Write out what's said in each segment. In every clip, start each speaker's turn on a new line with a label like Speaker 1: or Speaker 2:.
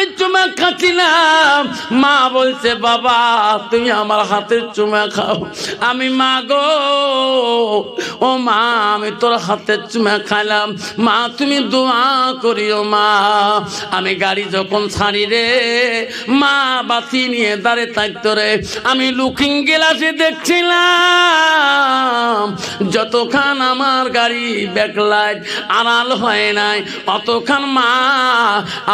Speaker 1: হাতের চুমা খাচ্ছিলাম, মা বলছে বাবা তুমি আমার হাতের চুমা খাও। আমি মা গো, ও মা আমি তোর হাতের চুমা খাইলাম, মা তুমি দোয়া করিও মা। আমি গাড়ি যখন ছাড়ি রে, মা বাতি নিয়ে দাঁড়িয়ে থাকতো রে, আমি লুকিং গ্লাসে দেখছিলাম যতক্ষণ আমার গাড়ি ব্যাকলাইট আড়াল হয় নাই অতক্ষণ মা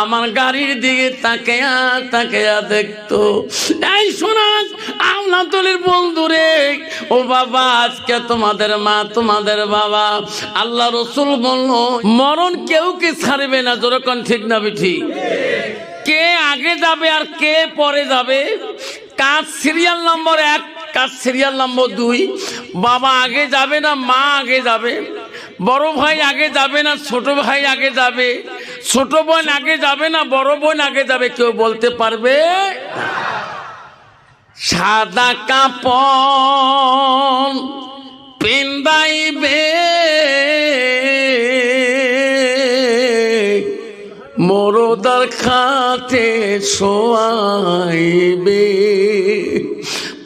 Speaker 1: আমার গাড়ির দিকে তাকিয়া তাকিয়া দেখতো। এই শোনা আমলাতলির বন্ধুরে, ও বাবা আজকে তোমাদের মা তোমাদের বাবা, আল্লাহ রসুল বলল মরণ কেউ কে ছাড়বে না। যেরকম ঠিক না বিঠি? কে আগে যাবে আর কে পরে যাবে, কাজ সিরিয়াল নম্বর 1, কাজ সিরিয়াল নম্বর 2। বাবা আগে যাবে না মা আগে যাবে, বড় ভাই আগে যাবে না ছোট ভাই আগে যাবে, ছোট বোন আগে যাবে না বড় বোন আগে যাবে, কেউ বলতে পারবে? সাদা কাপড় পেন্দাইবে মরদার খাটে শোয়াইবে,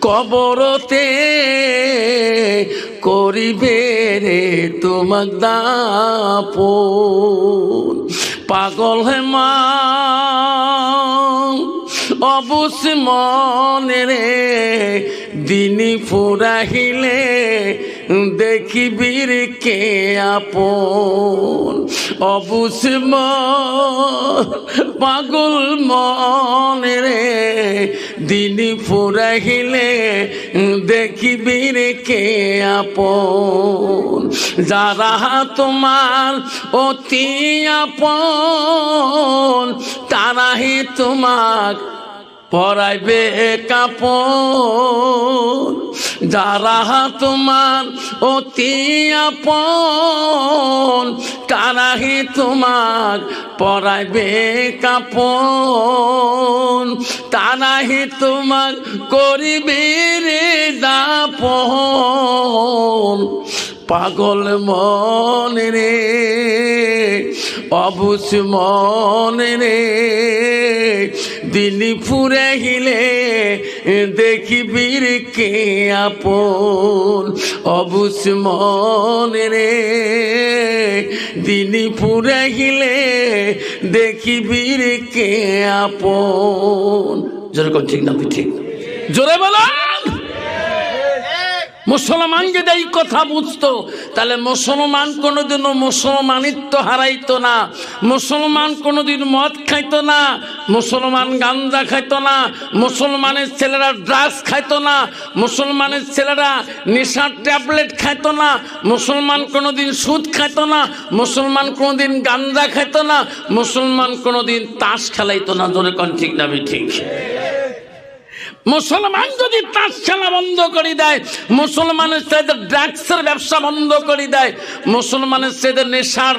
Speaker 1: কবরতে করিবে রে তোমাক দাপন। পাগল হে মা অবুস মনে রে, দিনী ফুরাহিলে দেখিবির কে আপন। অবুস পাগল মনে রে, দিনী ফুরাহিলে দেখিবির কে আপন। যারা তোমার অতি আপন তারাই তোমাক পরাইবে কাপন। যারা তোমার অতি আপন তারাই তোমাক পরাইবে কাপন, তারাই তোমাক করিবে রে দাপন। পাগল মনে রে অবুঝ মনে রে, দিনী ফুরাইলে দেখিবির কে আপন। অবুঝ মনে রে দিনী ফুরাইলে দেখিবির কে আপন। যেরকম ঠিক না ঠিক? জোরে বলো। মুসলমান যদি এই কথা বুঝতো তাহলে মুসলমান কোনোদিনও মুসলমানিত্ব হারাইতো না, মুসলমান কোনোদিন মদ খাইতো না, মুসলমান গাঞ্জা খাইতো না, মুসলমানের ছেলেরা ড্রাগস খাইতো না, মুসলমানের ছেলেরা নেশার ট্যাবলেট খাইতো না, মুসলমান কোনোদিন সুদ খাইতো না, মুসলমান কোনোদিন গাঞ্জা খাইতো না, মুসলমান কোনোদিন তাস খেলাইতো না। জোরে কোন ঠিক না ঠিক? মুসলমান যদি তাস খেলা বন্ধ করে দেয়, মুসলমানের ছেলেদের ড্রাগসের ব্যবসা বন্ধ করে দেয়, মুসলমানের ছেলেদের নেশার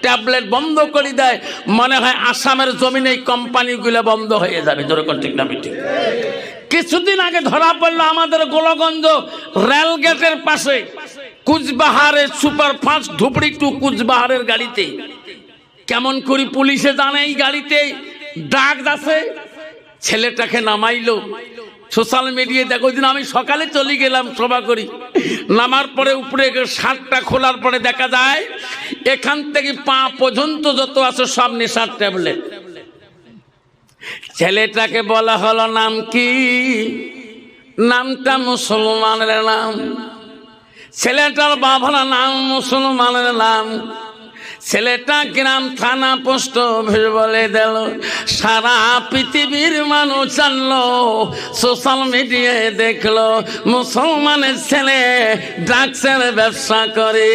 Speaker 1: ট্যাবলেট বন্ধ করে দেয়, মনে হয় আসামের জমিনে এই কোম্পানিগুলো বন্ধ হয়ে যাবে। যেরকম ঠিক না ঠিক? কিছুদিন আগে ধরা পড়লো আমাদের গোলগঞ্জ রেলগেটের পাশে কুচবিহারের সুপারফাস্ট ধুবড়ি টু কুচবিহারের গাড়িতে কেমন করে পুলিশে জানে এই গাড়িতে ড্রাগস আছে। ছেলেটাকে নামাইলো, সোশ্যাল মিডিয়ায় দেখো। দিন আমি সকালে চলে গেলাম সভা করি, নামার পরে উপরে শার্টটা খোলার পরে দেখা যায় এখান থেকে পা পর্যন্ত যত আছে সব নেশার ট্যাবলেট। ছেলেটাকে বলা হলো নাম কি? নামটা মুসলমানের নাম। ছেলেটার বাবার নাম মুসলমানের নাম। ছেলেটা গ্রাম থানা পোস্ট অফিস বলে দিল। সারা পৃথিবীর মানুষ জানলো, সোশ্যাল মিডিয়ায় দেখলো মুসলমানের ছেলে ড্রাগসের ব্যবসা করে।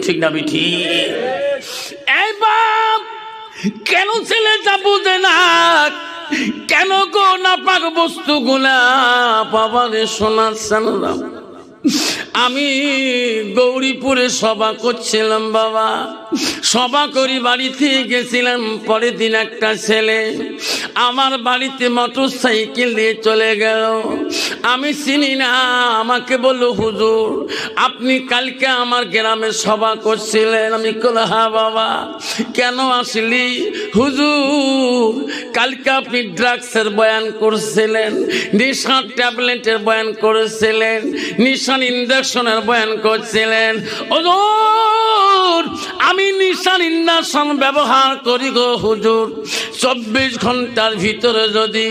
Speaker 1: ঠিক না বিঠি? এই বাপ কেন ছেলেটা বুঝে না? কেন গো নাপাক বস্তুগুলা বাবারে শোনাচ্ছেন? আমি গৌরীপুরে সভা করছিলাম বাবা, সভা করি বাড়িতে গেছিলাম। পরের দিন একটা ছেলে আমার বাড়িতে মোটর সাইকেল দিয়ে চলে গেল। আমি চিনি না, আমাকে বললো হুজুর আপনি কালকে আমার গ্রামে সভা করছিলেন। আমি বললাম হ্যাঁ বাবা। কেন আসলি? হুজুর কালকে আপনি ড্রাগসের বয়ান করছিলেন, নেশার ট্যাবলেটের বয়ান করেছিলেন, নিশান ইঞ্জেকশনের বয়ান করছিলেন। হুজুর আমি নিশান ইঞ্জেকশন ব্যবহার করি গো হুজুর। 24 ঘন্টার ভিতরে যদি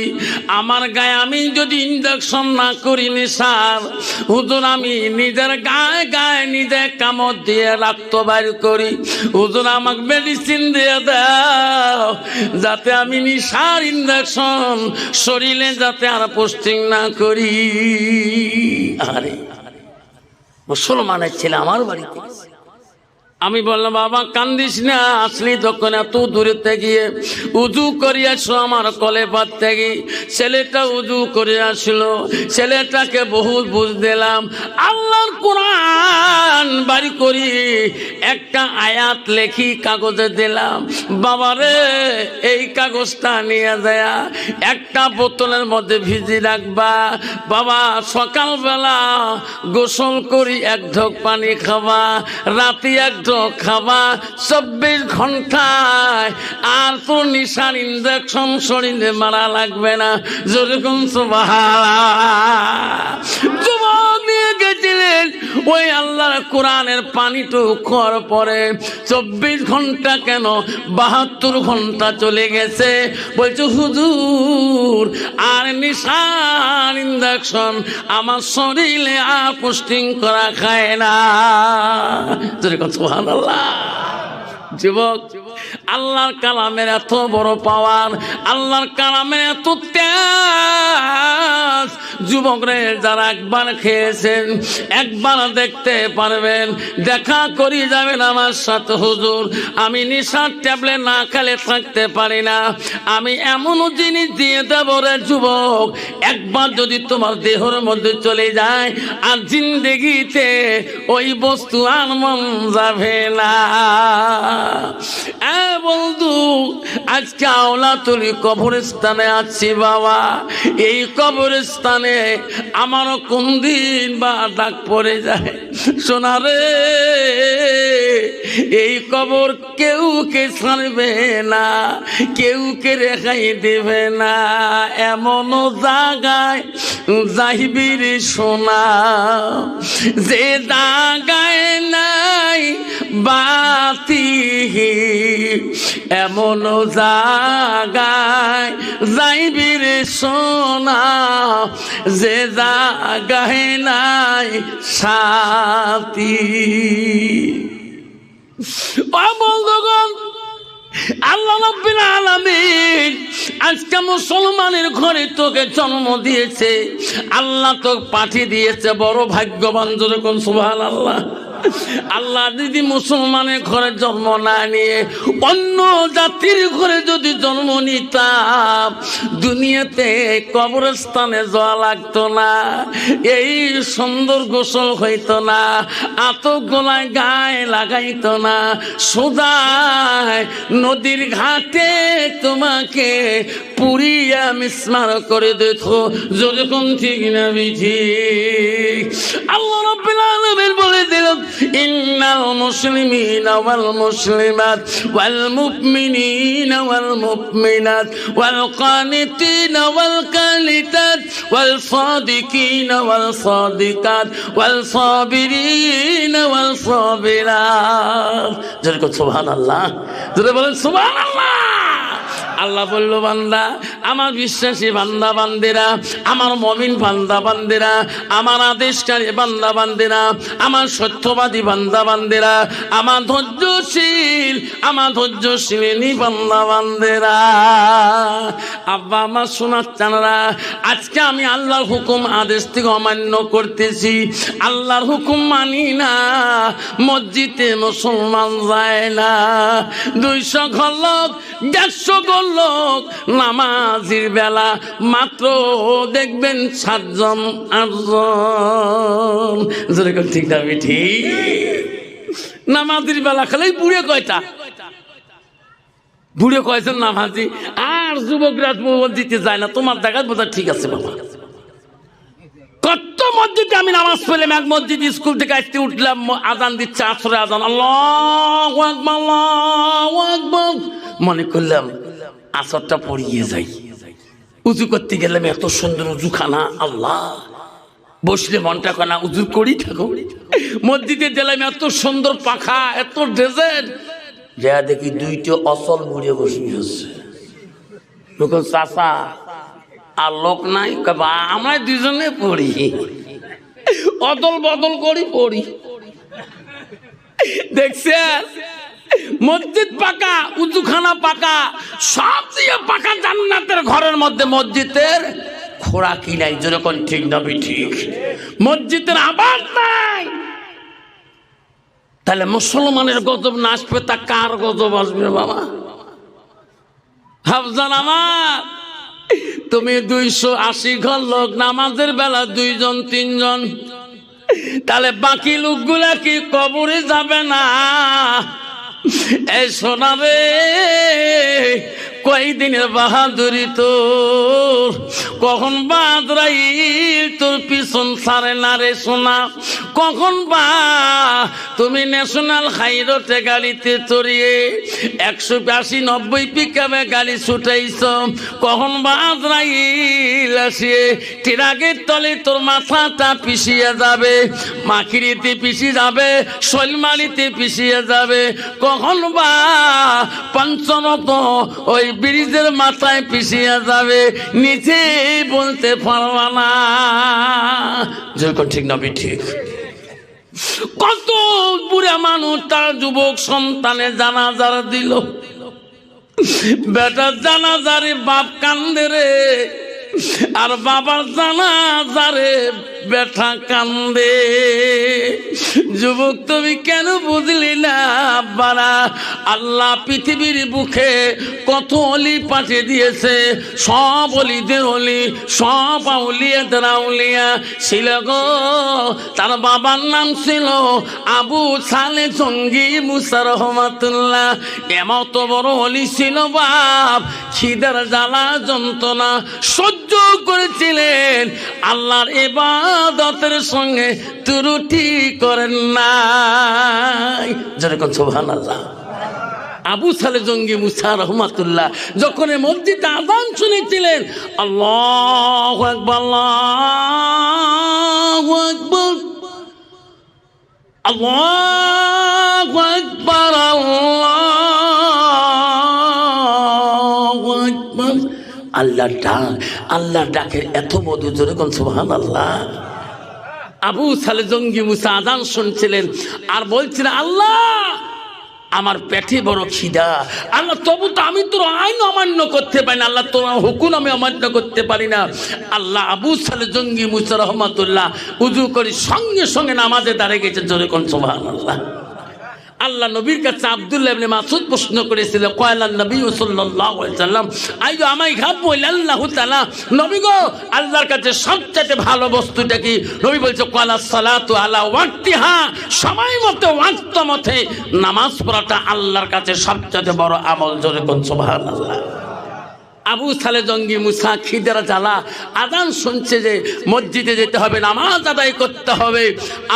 Speaker 1: আমার গায়ে আমি যদি ইঞ্জেকশন না করি নেশার, হুজুর আমি নিজের গায়ে গায়ে নিজে কামড় দিয়ে রক্ত বাইর করি। হুজুর আমাকে মেডিসিন দিয়ে দাও যাতে আমি নেশার ইঞ্জেকশন শরীরে যাতে আর পোস্টিং না করি। আরে মুসলমানের ছেলে আমার বাড়িতে। আমি বললাম বাবা কান্দিস না, আসলি তখন এত দূরেতে গিয়ে উজু করিয়াছো আমার কলে পাত থেকে। ছেলেটা উজু করে আসলো, ছেলেটাকে বহুত বুঝ দিলাম, আল্লাহর কোরআন বাড়ি করি একটা আয়াত লেখি কাগজে দিলাম। বাবারে এই কাগজটা নিয়ে যায় একটা বোতলের মধ্যে ভিজি রাখবা। বাবা সকালবেলা গোসল করি 1 ঢোক পানি খাবা, রাতে 1 ঢোক খাবা, 24 ঘন্টায় আর তোর নিশান ইঞ্জেকশন শরীরে মারা লাগবে না। যেরকম যুবক নিয়ে গেছিলেন ওই আল্লাহর কোরআনের পানিটু খাওয়ার পরে 24 ঘন্টা কেন 72 ঘন্টা চলে গেছে। বলছে হুজুর আর নিশান ইঞ্জেকশন আমার শরীরে আর পোস্টিং করা খায় না। যেরকম সুবহানাল্লাহ। যুবক আল্লাহর কালামের এত বড় পাওয়ার, আল্লাহর কালামের এত তেজ। যুবকরে যারা একবার খেয়েছেন একবার দেখতে পারবেন, দেখা করি যাবেন আমার সাথে। হুজুর আমি নেশার ট্যাবলেট না খেলে থাকতে পারি না, আমি এমন জিনিস দিয়ে দেব রে যুবক, একবার যদি তোমার দেহের মধ্যে চলে যায় আর জিন্দেগিতে ওই বস্তু আর মন যাবে না। বন্ধু আজকে আওলাতুলি কবরস্থানে আছি বাবা। এই কবরস্থানে আমারও কোন দিন বা ডাক পড়ে যায়, সোনারে এই কবর কেউ কে ছাড়বে না, কেউ কে রেখাই দেবে না। এমন জায়গায় যাইবি রে সোনা যে জায়গায় নাই বাতি, এমন জায়গায় যাইবি রে সোনা যে জায়গায় নাই সাথী। বন্ধুগণ আল্লাহ রাব্বুল আলামিন আজকে মুসলমানের ঘরে তোকে জন্ম দিয়েছে, আল্লাহ তোকে পাঠিয়ে দিয়েছে, বড় ভাগ্যবান। যেরকম সুবহানাল্লাহ। আল্লাহ যদি মুসলমানের ঘরে জন্ম না নিয়ে অন্য জাতির ঘরে যদি জন্ম নিতাম, দুনিয়াতে কবরস্থানে যাওয়া লাগতো না, এই সুন্দর গোসল হইতো না, এত গোলায় গায়ে লাগাইতো না, সোজায় নদীর ঘাটে তোমাকে পুরিয়া মিসমার করে দিত। যেরকম ঠিক না বিধি। আল্লাহ রাব্বুল আলামিন বলে দিল ইন্নাল মুসলিমিনা ওয়াল মুসলিমাত ওয়াল মুমিনিনা ওয়াল মুমিনাত ওয়াল কানিতিনা ওয়াল কানিতাত ওয়াল সাদিকিনা ওয়াল সাদিকাত ওয়াল সাবিরিনা ওয়াল সাবিরাত। যেরকম সুবহানাল্লাহ। যারা বলেন সুবহানাল্লাহ। আল্লাহ বলল বান্দা, আমার বিশ্বাসী বান্দা বান্দেরা, আমার মুমিন বান্দা বান্দেরা, আমার আদেশকারী বান্দা বান্দেরা, আমার সত্যবাদী বান্দা বান্দেরা, আমার ধৈর্যশীল বান্দা বান্দেরা, আব্বা আমার সোনার চানারা, আজকে আমি আল্লাহর হুকুম আদেশ থেকে অমান্য করতেছি, আল্লাহর হুকুম মানি না, মসজিদে মুসলমান যায় না, 200 ঘর লোক 150 ঘর লোক নামাজির বেলা মাত্র দেখবেন 7 জন 8 জন। যেরকম ঠিক না ঠিক? নামাজির বেলা খালি বুড়ে কয়টা, বুড়ে কয়জন নামাজি, আর যুবকরা মসজিদে যায় না। তোমার জায়গায় বোধহয় ঠিক আছে বাবা। কত মসজিদে আমি নামাজ পড়লাম, এক মসজিদ স্কুল থেকে আসতে উঠলাম, আজান দিচ্ছে, আসরে আজান, আল্লাহু আকবার আল্লাহু আকবার, মনে করলাম আসরটা পড়িয়ে যাই। উজু করতে গেলাম, এত সুন্দর উজুখানা, আল্লাহ বসলে মনটা কানা, উজু করি থাকো। মসজিদে গেলাম, এত সুন্দর পাখা, এত ডেজার্ট, যা দেখি দুইটা অসল মুড়ে বসে আছে। চাষা আর লোক নাই, আমরা দুজনে পড়ি, অদল বদল করি পড়ি। দেখছেন মসজিদ পাকা, উজুখানা পাকা, সব দিয়ে পাকা জান্নাতের ঘরের মধ্যে মসজিদের খোরাকি নাই। যেরকম ঠিক নবী ঠিক, মসজিদের আবাদ নাই। তাহলে মুসলমানের গজব না আসবে, তা কার গজব আসবে বাবা? হাফজান আমার, তুমি 280 ঘর লোক, নামাজের বেলা 2 জন 3 জন, তাহলে বাকি লোকগুলা কি কবরে যাবে না? এই সোনা রে, কয়দিনের বাহাদুরি তোর, কখন বাদরাইল তোর পিছন ছাড়ে না রে সোনা। কখন বা তুমি ন্যাশনাল হাইরোডে গাড়িতে চড়িয়ে 180-90 পিকআপে গাড়ি ছুটাইছ, কখন বাদরাইল আসিয়ে ট্রাকের তলে তোর মাথাটা পিছিয়ে যাবে, মাখিরিতে পিছিয়ে যাবে, শৈলমারিতে পিছিয়ে যাবে, কখন বা পঞ্চরত ওই ব্রিজের মাথায় পিছিয়ে যাবে, নিচে বলতে পারবা না। যেরকম ঠিক নবী ঠিক। কত বুড়া মানুষ তার যুবক সন্তানের জানাজার দিল, বেটার জানাজারে বাপ কান্দে রে, আর বাবার জানাজারে বেটা কান্দে। যুবক তুমি কেন বুঝলি না বারা? আল্লাহ পৃথিবীর বুকে কত অলি পাঠিয়ে দিয়েছে, সব অলিদের অলি, সব আউলিয়াদের আউলিয়া ছিল গো। তার বাবার নাম ছিল আবু সালে জঙ্গি মুসা রহমাতুল্লাহ। এমত বড় অলি ছিল বাপ, খিদার জ্বালা যন্ত্রণা সহ্য করেছিলেন, আল্লাহর ইবাদতের সঙ্গে ত্রুটি করেন নাই। যেরকম সুবহানাল্লাহ। আবু সালে জঙ্গি মুসা রহমাতুল্লাহ যখন মসজিদে আযান শুনেছিলেন, আল্লাহু আকবার, আল্লাহু আকবার, আল্লাহু আকবার, আল্লাহু আকবার। আল্লাহ ডাকের এত মধু, যেরকম সুবহানাল্লাহ। আবু সালে জঙ্গি মুসা আযান শুনছিলেন আর বলছিলেন, আল্লাহ আমার পেটে বড় খিদা, আল্লাহ তবু তো আমি তোর আইন অমান্য করতে পারি না, আল্লাহ তোর হুকুম আমি অমান্য করতে পারি না। আল্লাহ আবু সালে জঙ্গি মুসা রহমাতুল্লাহ উজু করে সঙ্গে সঙ্গে নামাজে দাঁড়িয়ে গেছে। জোরে কোন সুবহানাল্লাহ। আল্লাহ নবীর কাছে আব্দুল্লাহ ইবনে মাসউদ প্রশ্ন করেছিল, কয়লা নবী সাল্লাল্লাহু আলাইহি সাল্লাম আইয়ু আমাই খাবো আল্লাহু তাআলা, নবী গো আল্লাহর কাছে সবচেয়ে ভালো বস্তুটা কি? নবী বলছে, কয়লা সালাতু আলা ওয়াক্তিহা, সময় মতো ওয়াক্ত মতে নামাজ পড়াটা আল্লাহর কাছে সবচেয়ে বড় আমল। জোরে কোন সুবহানাল্লাহ। আবু সালে জঙ্গি মুসা খিদার জ্বালা, আজান শুনছে যে মসজিদে যেতে হবে, নামাজ আদায় করতে হবে।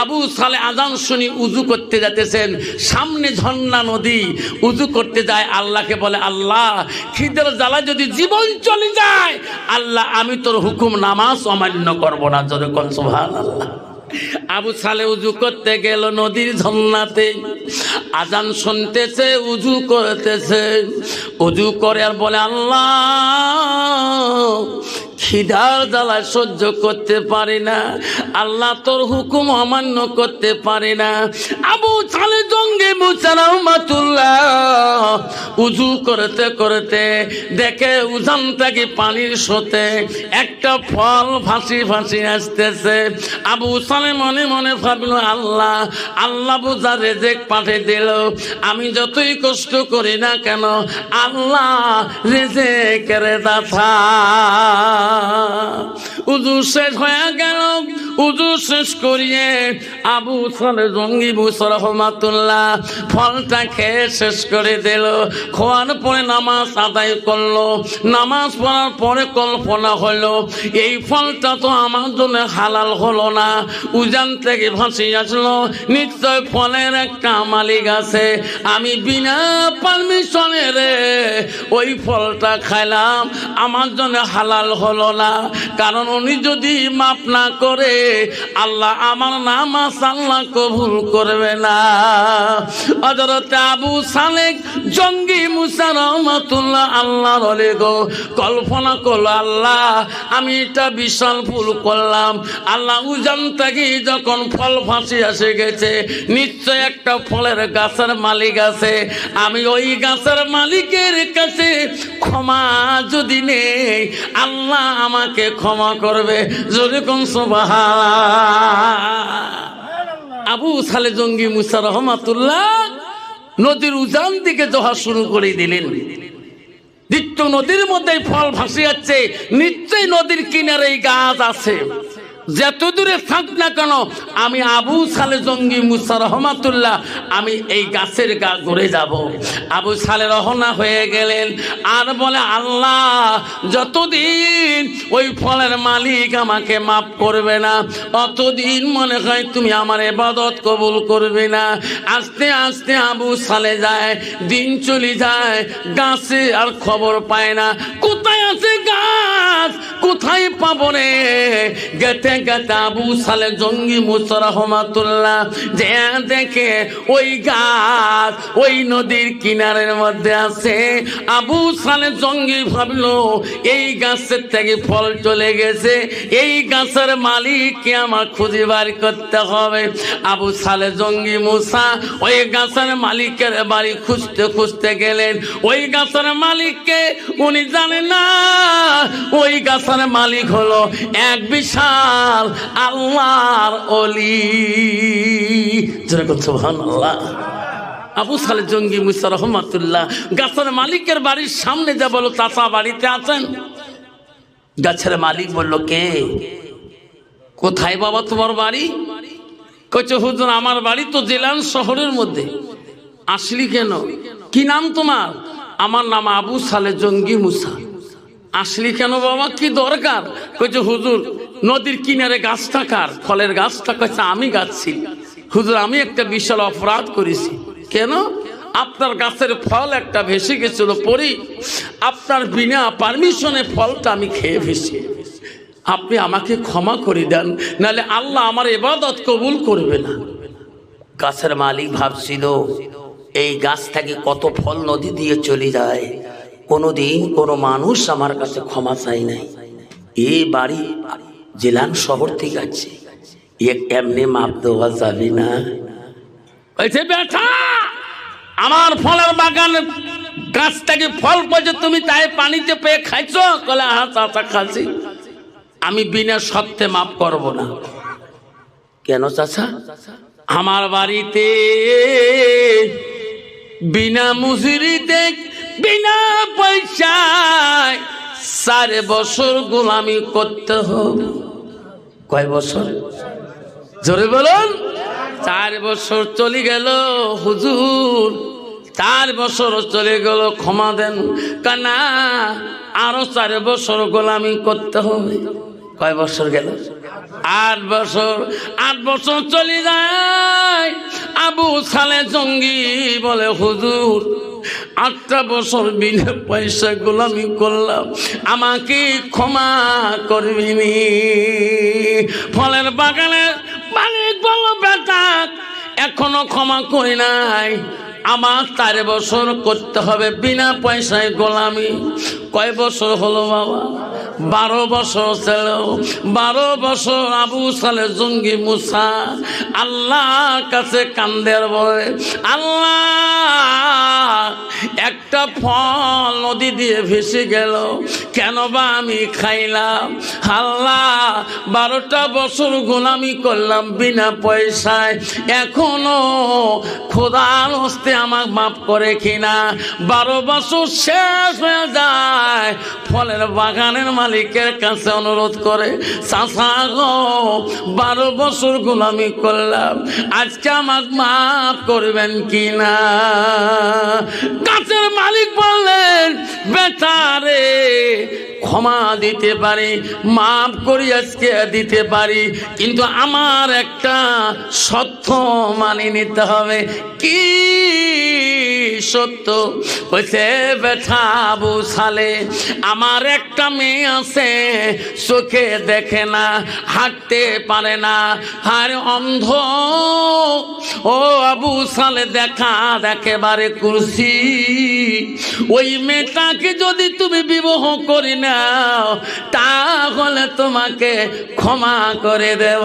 Speaker 1: আবু সালে আজান শুনি উজু করতে যেতেছেন, সামনে ঝর্ণা নদী, উজু করতে যায়, আল্লাহকে বলে, আল্লাহ খিদার জ্বালা যদি জীবন চলে যায়, আল্লাহ আমি তোর হুকুম নামাজ অমান্য করবো না। জোরে কোন সুবহানাল্লাহ। আবু সালে উজু করতে গেল নদীর ঝর্ণাতে, আজান শুনতেছে, উজু করতেছে, উজু করে আর বলে, আল্লাহ খিদার জ্বালা সহ্য করতে পারি না, আল্লাহ তোর হুকুম অমান্য করতে পারি না। আবু সালে জঙ্গি মুসা রহমাতুল্লাহ উজু করতে করতে দেখে উজান থেকে পানির স্রোতে একটা ফল ভাসি ভাসি আসতেছে। আবু সালে মনে মনে ভাবল, আল্লাহ আল্লাহ বোঝা রেজেক পাঠিয়ে দিল, আমি যতই কষ্ট করি না কেন আল্লাহ রেজেকের দাতা। উজু শেষ হয়ে গেল, উজু শেষ করিয়ে আবু সালে জঙ্গি মুসা রহমাতুল্লাহ ফলটা খেয়ে শেষ করে দিল। খাওয়ার পরে নামাজ আদায় করলো। নামাজ পড়ার পরে কল্পনা হলো এই ফলটা তো আমার জন্য হালাল হলো না। উজান থেকে ভাসি আসলো নিশ্চয় ফলের একটা মালিক আছে, আমি বিনা পারমিশনে রে ওই ফলটা খাইলাম, আমার জন্য হালাল হলো না। কারণ উনি যদি মাফ না করে আল্লাহ আমার নামাজ আল্লাহ কবুল করবে না। হযরত আবু সালেহ জঙ্গি মুসা রহমাতুল্লাহ আল্লাহর ওলি গো কল্পনা করলো, আল্লাহ আমি এটা বিশাল ভুল করলাম। আল্লাহ উজান থেকে যখন ফল ফাঁসি এসে গেছে নিশ্চয় একটা ফলের গাছের মালিক আছে, আমি ওই গাছের মালিকের কাছে ক্ষমা যদি নেই আল্লাহ আমাকে ক্ষমা করবে। যদি কোন সুবহানাল্লাহ। আবু সালে জঙ্গি মুসা রহমাতুল্লাহ নদীর উজান দিকে যাওয়া শুরু করে দিলেন। দিত্য নদীর মধ্যে ফল ভাসি যাচ্ছে, নিশ্চয়ই নদীর কিনারে এই গাছ আছে, যত দূরে থাক না কেন আমি আবু সালে জঙ্গি মুসা রহমাতুল্লাহ আমি এই গাছের গা ঘুরে যাব। আবু সালে রওনা হয়ে গেলেন আর বলে, আল্লাহ যতদিন ওই ফলের মালিক আমাকে মাফ করবে না অতদিন মনে হয় তুমি আমার ইবাদত কবুল করবে না। আস্তে আস্তে আবু সালে যায়, দিন চলে যায়, গাছে আর খবর পায় না। কোথায় আছে গাছ, কোথায় পাবো রে? গেতে গেতে আবু সালে জঙ্গি মুসা রহমাতুল্লাহ যে দেখে ওই গাছ ওই নদীর কিনারের মধ্যে আছে। আবু সালে জঙ্গি ভাবলো এই গাছের থেকে ফল চলে গেছে, এই গাছের মালিককে আমার খুঁজে বার করতে হবে। আবু সালে জঙ্গি মুসা ওই গাছের মালিকের বাড়ি খুঁজতে খুঁজতে গেলেন। ওই গাছের মালিককে উনি জানেন না, ওই গাছের মালিক হলো এক বিশাল আল্লাহর ওলি। যেরকম সুবহানাল্লাহ। আবু সালে জঙ্গি মুসা রহমাতুল্লাহ গাছের মালিকের বাড়ির সামনে যা বলো, চাচা বাড়িতে আছেন? গাছের মালিক বলল, কে? কোথায় বাবা তোমার বাড়ি? কইছে, হুজুর আমার বাড়ি তো জেলান শহরের মধ্যে। আসলি কেন? কি নাম তোমার? আমার নাম আবু সালে জঙ্গি মুসা। আসলি কেন বাবা, কি দরকার? কইছে, হুজুর নদীর কিনারে গাছটা কার? ফলের গাছটা। কইছে, আমি গাছছি। হুজুর আমি একটা বিশাল অপরাধ করেছি। কেন? আপনার গাছের ফল একটা ভেসে গেছিল, পরি আপনার বিনা পারমিশনে ফলটা আমি খেয়ে ফেছি। আপনি আমাকে ক্ষমা করে দেন, নাহলে আল্লাহ আমার ইবাদত কবুল করবে না। গাছের মালিক ভাবছিল এই গাছ থেকে কত ফল নদী দিয়ে চলে যায়, কোনোদিন কোনো মানুষ আমার কাছে ক্ষমা চাই নাই। এই বাড়ি জেলান শহর থেকে আছে, এমনি মাপ দেওয়া যাবে না। বেটা আমার ফলের বাগান গাছ থেকে ফল পড়ছে, তুমি তাই পানিতে পেয়ে খাইছো? কলে হ্যাঁ চাচা খাচ্ছি। আমি বিনা শর্তে মাফ করব না। কেন চাচা? আমার বাড়িতে বিনা মজুরিতে বিনা পয়সায় 4 বছর গোলামি করতে হবে। কয় বছর? জোরে বলুন। 4 বছর চলে গেল হুজুর, 4 বছর চলে গেল, ক্ষমা দেন। কানা আরো 4 বছর গোলামি করতে হবে। কয় বছর গেল? 8 বছর। 8 বছর চলে যায়। আবু সালে জঙ্গি বলে, হুজুর 8টা বছর বিনা পয়সা গোলামি করলাম, আমাকে ক্ষমা করবিনি? ফলের বাগানের মালিক বলল, বেটা এখনো ক্ষমা করি নাই, আমার 4 বছর করতে হবে বিনা পয়সায় গোলামি। কয় বছর হলো বাবা? 12 বছর ছিল। 12 বছর আবু সালে জঙ্গি মুসা আল্লাহর কাছে কান্দের বলে, আল্লাহ একটা ফল নদী দিয়ে ভেসে গেল, কেন বা আমি খাইলাম? আল্লাহ 12টা বছর গোলামি করলাম বিনা পয়সায়, এখনো খোদার হস্তে আমাকে মাফ করে কিনা। 12 বছর শেষ হয়ে যায়, ফলের বাগানের মালিকের কাছে অনুরোধ করে, চাচা গো 12 বছর গোলামি করলাম, আজকে আমাকে মাফ করবেন কিনা? গাছের মালিক বললেন, বেচারে ক্ষমা দিতে পারি, মাফ করি আজকে দিতে পারি, কিন্তু আমার একটা সত্য মানি নিতে হবে। কি সত্য? বলছে, বেটা আবু সালে, আমার একটা মেয়ে আছে, চোখে দেখে না, হাঁটতে পারে না, আর অন্ধ। ও আবু সালে, দেখা একেবারে কুরসি। ওই মেয়েটাকে যদি তুমি বিবাহ করি নাও, তাহলে তোমাকে ক্ষমা করে দেব।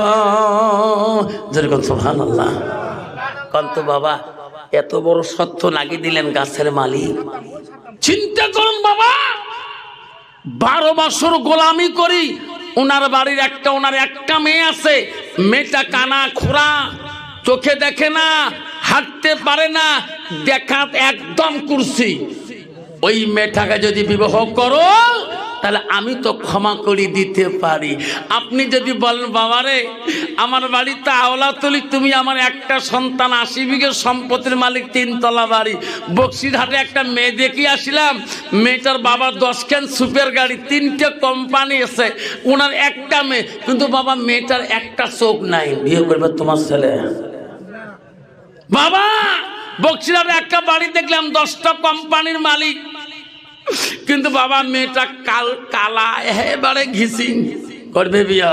Speaker 1: যেরকম সুবহানাল্লাহ। কত বাবা, এত বড় সত্য লাগিয়ে দিলেন গাছের মালিক। চিন্তা করুন বাবা, 12 বছর গোলামি করি, ওনার একটা মেয়ে আছে, মেয়েটা কানা খোড়া, চোখে দেখে না, হাঁটতে পারে না, দেখা একদম কুরসি। ওই মেয়েটাকে যদি বিবাহ করো, তাহলে আমি তো ক্ষমা করে দিতে পারি। আপনি যদি বলেন, বাবারে আমার বাড়িতে আওলাতলি, তুমি আমার একটা সন্তান, 80 বিঘে সম্পত্তির মালিক, 3 তলা বাড়ি, বক্সিরহাটে একটা মেয়ে দেখে আসলাম, মেয়েটার বাবা 10 খান সুপের গাড়ি, 3টে কোম্পানি আছে, ওনার একটা মেয়ে, কিন্তু বাবা মেয়েটার একটা চোখ নাই, বিয়ে করবে তোমার ছেলে? বাবা বক্সিরহাটে একটা বাড়ি দেখলাম, 10টা কোম্পানির মালিক, কিন্তু বাবা মেয়েটা কালা, এবারে ঘিসিং, করবে বিয়া?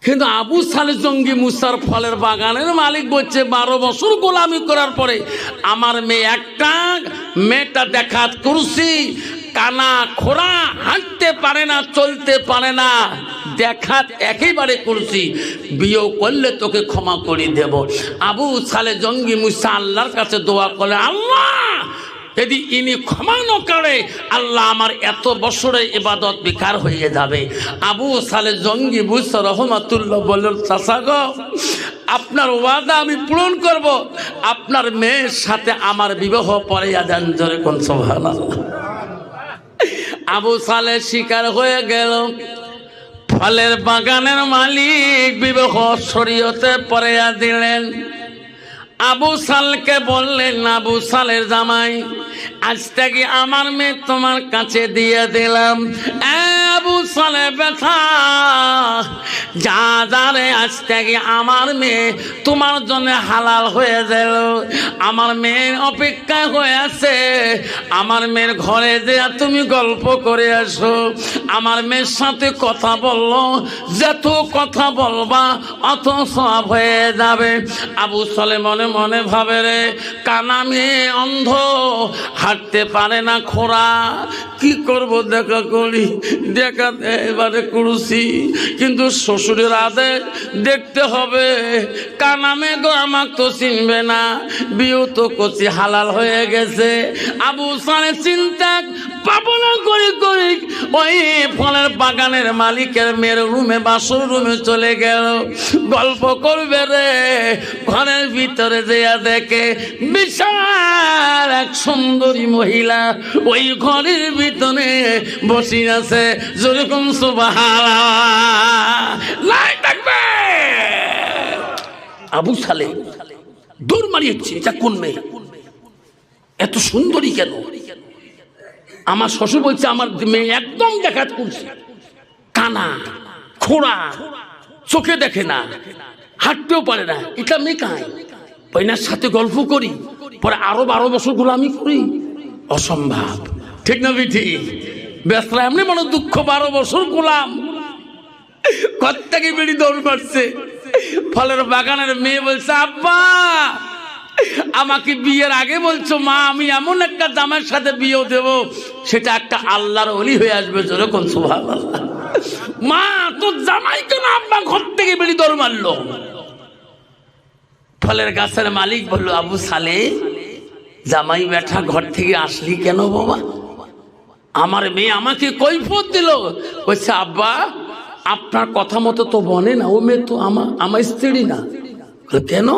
Speaker 1: কিন্তু আবু সালে জঙ্গি মুসার ফলের বাগানের মালিক বলছে, 12 বছর গোলামি করার পরে আমার মেয়ে একটা, মেয়েটা দেখাত কুরসি, কানা খোড়া, হাঁটতে পারে না, চলতে পারে না, দেখাত একেবারে কুরসি, বিয়ে করলে তোকে ক্ষমা করে দেব। আবু সালে জঙ্গি মুসা আল্লাহর কাছে দোয়া করলে, আল্লাহ যদি ইনি ক্ষমা ন করে, আল্লাহ আমার এত বছরের ইবাদত বেকার হয়ে যাবে। আবু সালে জঙ্গি মুসা রহমাতুল্লাহ বললেন, চাচা গো, আপনার ওয়াদা আমি পূরণ করব, আপনার মেয়ের সাথে আমার বিবাহ পড়াইয়া দেন। জোরে কোন সুবহানাল্লাহ। আবু সালে শিকার হয়ে গেল, ফলের বাগানের মালিক বিবাহ শরীয়তে পড়াইয়া দিলেন। আবু সালকে বললেন, আবু সালের জামাই, আজ থেকে আমার মেয়ে তোমার কাছে দিয়ে দিলাম। আবু সালে বেথা যা যারে, আজ থেকে আমার মেয়ে তোমার জন্য হালাল হয়ে গেল। আমার মেয়ের অপেক্ষা হয়ে আছে, আমার মেয়ের ঘরে যে তুমি গল্প করে আসো, আমার মেয়ের সাথে কথা বললো, যত কথা বলবা অত সব হয়ে যাবে। আবু সালে মনে মনে ভাবে, রে কানা মেয়ে, অন্ধ, হাঁটতে পারে না, খোড়া, কি করব, দেখা করি, দেখা এবারে কুরসি, কিন্তু শ্বশুরের আদেশ দেখতে হবে, কানা মেয়ে গো আমাকে তো চিনবে না, বিয়ে তো কচি হালাল হয়ে গেছে। আবু সালে চিন্তা ভাবনা করি ওই ফলের বাগানের মালিকের মেয়ের রুমে, বাসর রুমে চলে গেল, গল্প করবে রে। ঘরের ভিতরে যেয়া দেখে বিশাল এক সুন্দরী মহিলা ওই ঘরের ভিতরে বসে আছে। যেরকম সুবহানাল্লাহ থাকবে। আবু সালে দৌড় মারিয়েছে, এটা কোন মেয়ে, এত সুন্দরী কেন? আমার শ্বশুর বলছে, আমার মেয়ে একদম দেখাত করছে, কানা খোড়া, চোখে দেখে না, হাঁটতেও পারে না, এটা মেয়ে কায়? পয়নার সাথে গল্প করি, পরে আরো 12 বছর গোলামি করি, অসম্ভব। ঠিক না বিঠি? বেসরা এমনি মনে দুঃখ, 12 বছর গোলাম, কত্তাকে বেড়ি দৌড় মারছে। ফলের বাগানের মেয়ে বলছে, আব্বা আমাকে বিয়ের আগে বলছো, মা আমি এমন একটা জামাইয়ের সাথে বিয়ে দেব, সেটা একটা আল্লাহর ওলি হয়ে আসবে। যেরকম সুবহানাল্লাহ। মা তোর জামাই কেন আব্বা ঘর থেকে বেড়ি দৌড় মারলো? ফলের গাছের মালিক বলল, আবু সালে, জামাই বেটা ঘর থেকে আসলি কেন বাবা? আমার মেয়ে আমাকে কৈফিয়ত দিল, বলছে আব্বা আপনার কথা মতো তো বনে না, ও মেয়ে তো আমার স্ত্রী না। কেন?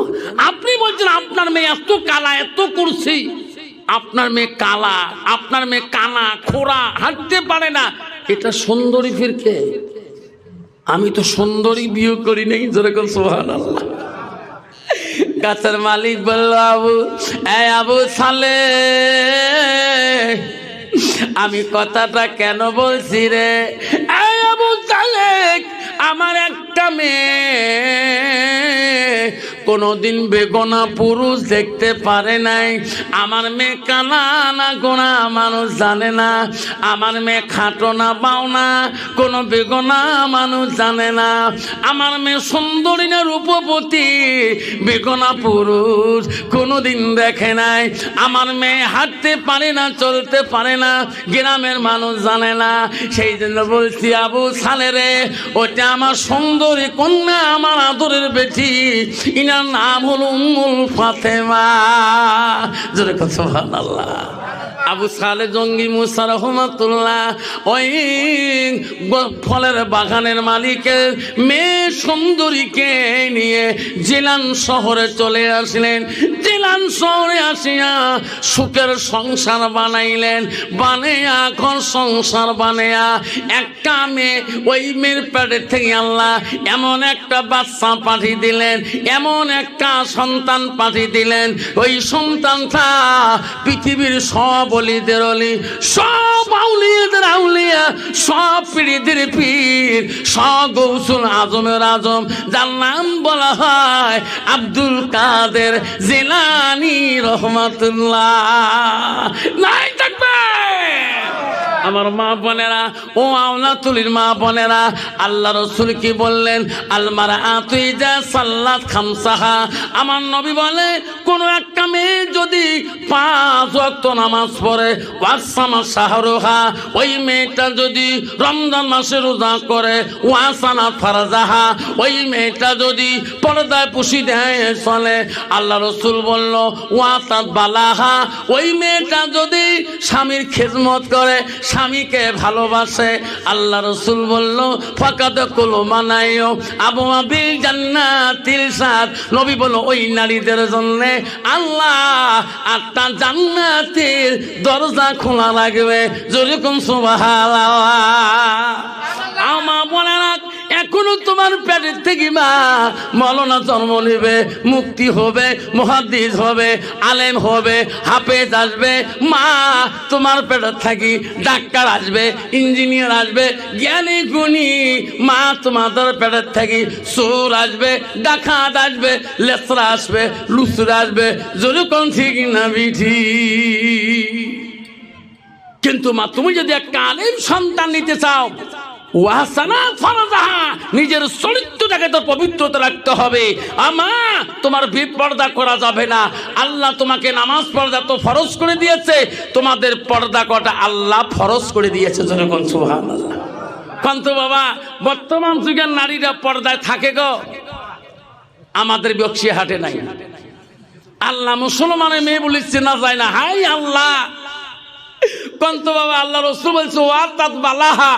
Speaker 1: আপনি বলছেন আপনার মেয়ে এত কালা, এত কুরসি, আপনার মেয়ে কালা, আপনার মেয়ে কানা খোড়া, হাঁটতে পারে না, এটা সুন্দরী ফিরকে? আমি তো সুন্দরী বিয়ে করি নাই। যেরকম সুবহানাল্লাহ। গাছের মালিক বলল আবু, এই আবু সালে, আমি কথাটা কেন বলছি রে? এই আবু সালে, আমার একটা মেয়ে কোনদিন বেগনা পুরুষ দেখতে পারে নাই। আমার মেয়ে কানা না গোনা মানুষ জানে না। আমার মেয়ে খাটো না বাওনা কোনো বেগনা মানুষ জানে না। আমার মেয়ে সুন্দরী না রূপবতী বেগনা পুরুষ কোনোদিন দেখে নাই। আমার মেয়ে হাঁটতে পারে না, চলতে পারে না, গ্রামের মানুষ জানে না। সেই জন্য বলছি আবু সালে রে, ওটা আমার সুন্দরী কন্যা, আমার আদরের বেটি, ইনার নাম হলো উম্মুল ফাতেমা। জোরে কথা সুবহানাল্লাহ। আবু সালে জঙ্গি মুসা রহমাতুল্লাহ ওই ফলের বাগানের মালিকের মেয়ে সুন্দরীকে নিয়ে জিলান শহরে চলে আসলেন। জিলান শহরে আসিয়া সুখের সংসার বানাইলেন। বানাইয়া এখন সংসার বানাইয়া একটা মেয়ে, ওই মেয়ের পেটের থেকে আল্লাহ এমন একটা বাচ্চা পাঠিয়ে দিলেন, এমন একটা সন্তান পাঠিয়ে দিলেন। ওই সন্তানটা পৃথিবীর সব অলিদের অলি, সব আউলিয়াদের আউলিয়া, সব পীরদের পীর, সব গৌসুল আজমের আজম, যার নাম বলা হয় আব্দুল কাদের জিলানী রহমাতুল্লাহ। নাই থাকবে আমার মা বোনেরা, ও আওলাতুলির মা বোনেরা, আল্লাহ রাসূল কি বললেন? আলমারা আতুইজা সাল্লাত খামসাহা। আমার নবী বলে কোন একটা মেয়ে যদি 5 ওয়াক্ত নামাজ পড়ে, ওয়াসামা শাহরুহা, ওই মেয়েটা যদি রমজান মাসে রোজা করে, ওয়াসানা ফারজাহা, ওই মেয়েটা যদি পর্দায় পুষি দেয় চলে, আল্লাহ রাসূল বলল ওয়াতাত বালাহা, ওই মেয়েটা যদি স্বামীর খেদমত করে, স্বামীকে ভালোবাসে, আল্লাহ রাসূল বলল ফাকাদ কুলমানাইও আবু আবিল জান্নাতিল সাদ। নবী বলল ওই নারীদের জন্য আল্লাহ 8টা জান্নাতের দরজা খোলা রাখবে। যেরকম সুবহানাল্লাহ। আমার বোনেরা, এখনো তোমার পেটের থেকে মা মৌলানা জন্ম নেবে, মুক্তি হবে, মুহাদ্দিস হবে, আলেম হবে, হাফেজ আসবে। মা তোমার পেটের থাকি ডাক্তার আসবে, ইঞ্জিনিয়ার আসবে, জ্ঞানী গুণী। মা তোমাদের পেটের থাকি সুর আসবে, ডাকাত আসবে, লেসরা আসবে, লুসরা আসবে। যেরকম ঠিক না বিধি। কিন্তু মা তুমি যদি একটা আলেম সন্তান নিতে চাও, নিজের চরিত্রটাকে তো পবিত্রতা রাখতে হবে। আমা তোমার বিপর্দা করা যাবে না। আল্লাহ তোমাকে নামাজ পর্দা তো ফরজ করে দিয়েছে, তোমাদের পর্দা কটা আল্লাহ ফরজ করে দিয়েছে। যেরকম সুবহানাল্লাহ। কান্ত বাবা, বর্তমান যুগের নারীরা পর্দায় থাকে গো, আমাদের বক্সিয়া হাটে নাই। আল্লাহ মুসলমানের মেয়ে বলিচ্ছে না যায় না। হাই আল্লাহ কন্ত বাবা, আল্লাহ রাসূল বলছে ওয়াতাত বালাহা।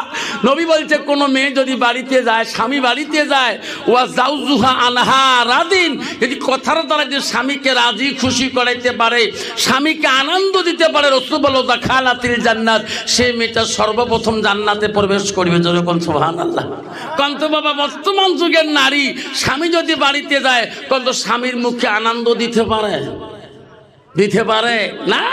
Speaker 1: নবী বলছে কোন মেয়ে যদি বাড়িতে যায়, স্বামী বাড়িতে যায়, ওয়া জাউজুহা আনহা রাদিন, যদি কথার দ্বারা যে স্বামীকে রাজি খুশি করাইতে পারে, স্বামীকে আনন্দ দিতে পারে, রাসূল বলল দাখালাতিল জান্নাত, সেই মেয়েটা সর্বপ্রথম জান্নাতে প্রবেশ করবে। যেরকম সুবহানাল্লাহ। কন্ত বাবা, বর্তমান যুগের নারী স্বামী যদি বাড়িতে যায়, কন্ত স্বামীর মুখে আনন্দ দিতে পারে? দিতে পারে না।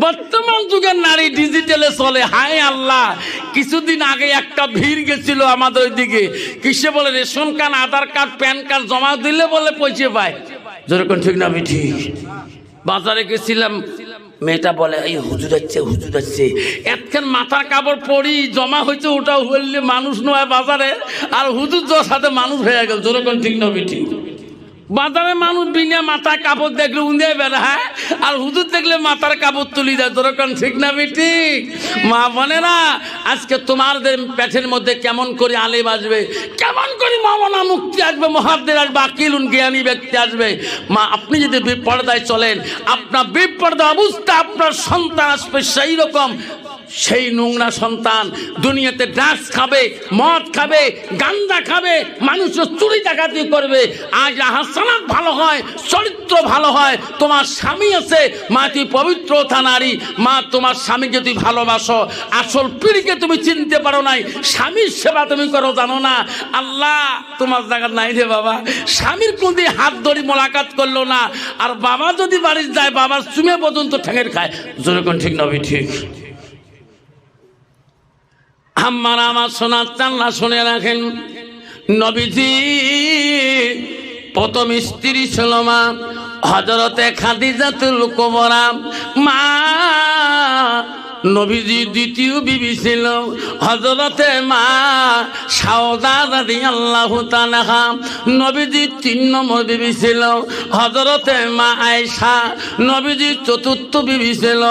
Speaker 1: বর্তমান যুগের নারী ডিজিটালে চলে। হায় আল্লাহ, কিছুদিন আগে একটা ভিড় গেছিল আমাদের ওইদিকে, কিসে বলে রেশন কার্ড, আধার কার্ড, প্যান কার্ড জমা দিলে বলে পয়সা পায়। যেরকম ঠিক না ঠিক। বাজারে গেছিলাম, মেয়েটা বলে এই হুজুর আসছে, এতক্ষণ মাথার কাপড় পরি জমা হয়েছে, ওটাও হইলে মানুষ নয় বাজারে, আর হুজুর যার সাথে মানুষ হয়ে গেল। যেরকম ঠিক না ঠিক। বাজারে মানুষ বিনা মাথার কাপড় দেখলে উন্দে বেড়ায়, আর হুজুর দেখলে মাথার কাপড় তুলি দেয়। যেরকম ঠিক না ঠিক। মা বোনেরা, আজকে তোমাদের পেটের মধ্যে কেমন করে আলেম আসবে, কেমন করে মাওলানা মুক্তি আসবে, মুহাদ্দিস আসবে, আকিলুন জ্ঞানী ব্যক্তি আসবে। মা আপনি যদি বিপর্দায় চলেন, আপনার বিপর্দা অবস্থা আপনার সন্তান আসবে সেই রকম সেই নোংরা সন্তান দুনিয়াতে ড্রাগস খাবে, মদ খাবে, গাঁজা খাবে, মানুষের চুরি ডাকাতি করবে। আজ হাসানাত ভালো হয়, চরিত্র ভালো হয়, তোমার স্বামী আছে, মা তুই পবিত্রতা নারী, মা তোমার স্বামীকে তুই ভালোবাসো, আসল পীড়িকে তুমি চিনতে পারো নাই, স্বামীর সেবা তুমি করো জানো না। আল্লাহ তোমার জায়গা নাই রে বাবা, স্বামীর কোনদিন হাত ধরি মোলাকাত করলো না, আর বাবা যদি বাড়ির যায় বাবার চুমে পর্যন্ত ঠেঙের খায়। যেরকম ঠিক নবী ঠিক। আমার সোনার চাল্লা শুনে রাখেন, নবীজি প্রথম স্ত্রী ছিল মা হযরতে খাদিজাতুল কুবরা। মা নবীজি দ্বিতীয় বিবি ছিল হযরতে মা সাউদা রাদিয়াল্লাহু তাআলা। নবীজি 3 নম্বর বিবি ছিল হযরতে মা আয়েশা। নবীজির চতুর্থ বিবি ছিল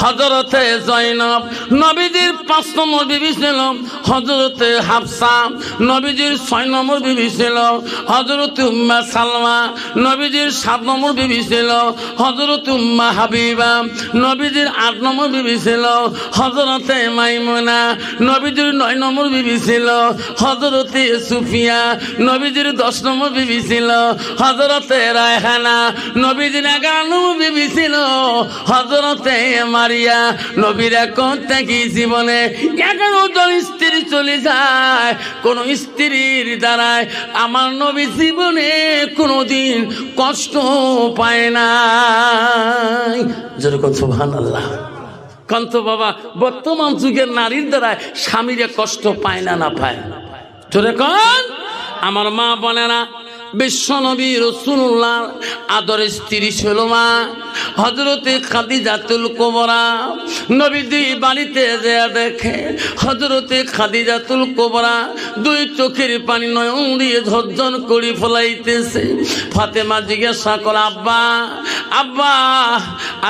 Speaker 1: হযরতে জয়নব। নবীজির 5 নম্বর বিবি ছিল হযরতে হাফসা। নবীজির 6 নম্বর বিবি ছিল হযরতে উম্মে সালমা। নবীজির 7 নম্বর বিবি ছিল হযরতে উম্মে হাবিবা। নবীজির 8 নম্বর বিবি ছিল হযরতে মাইমুনা। নবীজির 9 নম্বর বিবি ছিল হযরতে সুফিয়া। নবীজির 10 নম্বর বিবি ছিল হযরতে রায়হানা। নবীজির 11 নম্বর বিবি ছিল হযরতে মারিয়া। নবীর এখন থেকে জীবনে 11 জন স্ত্রী চলে যায়, কোন স্ত্রীর দ্বারায় আমার নবী জীবনে কোনোদিন কষ্ট পায় না। যেরকম সুবহানাল্লাহ। কান্ত বাবা বর্তমান যুগের নারীর দ্বারা স্বামীরা কষ্ট পায় না, না পায়। যেরকম আমার মা বলে না, বিশ্বনবী রাসূলুল্লাহ আদরের স্ত্রী ছিল মা হযরতে খাদিজাতুল কুবরা। নবীজি বাড়িতে যেয়ে দেখে হযরতে খাদিজাতুল কুবরা 2 চোখের পানি নয়ন দিয়ে ঝরঝর করে ফলাইতেছে। ফাতেমা জিজ্ঞাসা করে, আব্বা আব্বা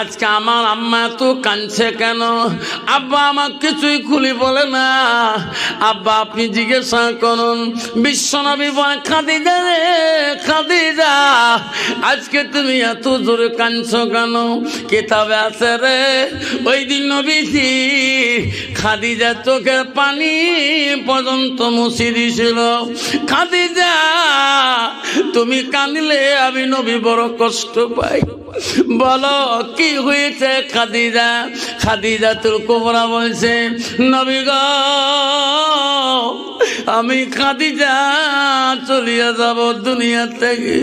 Speaker 1: আজকে আমার আম্মা তো কাঁদছে কেন? আব্বা আমার কিছুই খুলি বলে না। আব্বা আপনি জিজ্ঞাসা করুন। বিশ্বনবী বলে, খাদিজা রে খাদিজা, আজকে তুমি এত জোরে কাঁদছো কেন? কিতাবে আছে রে, ওই দিন নবীজি খাদিজা চোখের পানি পর্যন্ত মুছে দিয়েছিল। খাদিজা তুমি কাঁদিলে আমি নবী বড় কষ্ট পাই। বলো কি হয়েছে খাদিজা? খাদিজাতুল কুবরা বলছে, নবী গো আমি খাদিজা চলিয়া যাব দুনিয়া থেকে।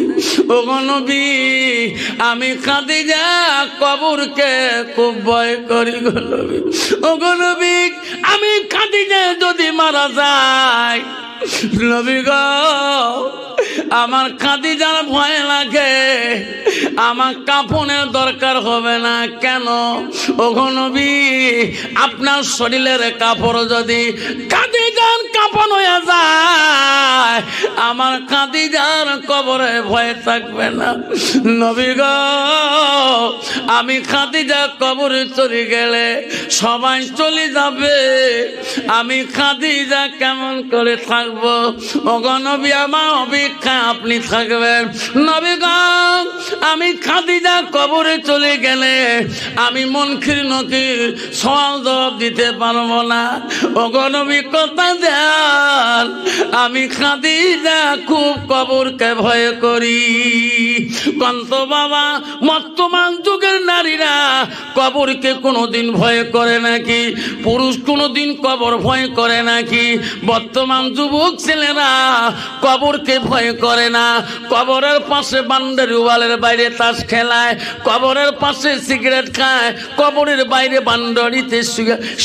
Speaker 1: ওগো নবী আমি খাদিজা কবরকে খুব ভয় করি গো নবী। ওগো নবী আমি খাদিজা যদি মারা যায় নবী গো আমার খাদিজার ভয় লাগে, আমার কাফনের দরকার হবে না। কেন? ওগো নবী আপনার শরীরের কাপড় যদি খাদিজার কাফন হয়ে যায় আমার খাদিজার কবরে ভয় থাকবে না। নবী গো আমি খাদিজা কবরে চলে গেলে সবাই চলে যাবে, আমি খাদিজা কেমন করে থাকবো? ওগো নবী আমার অপেক্ষা আপনি থাকবেন। নবী গো আমি খাদিজা কবরে চলে গেলে আমি মুনকির নকির সওয়াল জবাব দিতে পারবো না। ওগো নবী কথা দেন, আমি খাদিজা খুব কবরকে ভয় করি। কান্ত বাবা বর্তমান যুগের নারীরা কবরকে কোনোদিন ভয় করে নাকি? পুরুষ কোনোদিন কবর ভয় করে নাকি? বর্তমান যুবক ছেলেরা কবরকে ভয় করে না। কবরের পাশে বান্ডারি ওয়ালের বাইরে তাস খেলায়, কবরের পাশে সিগারেট খায়, কবরের বাইরে বান্ডারিতে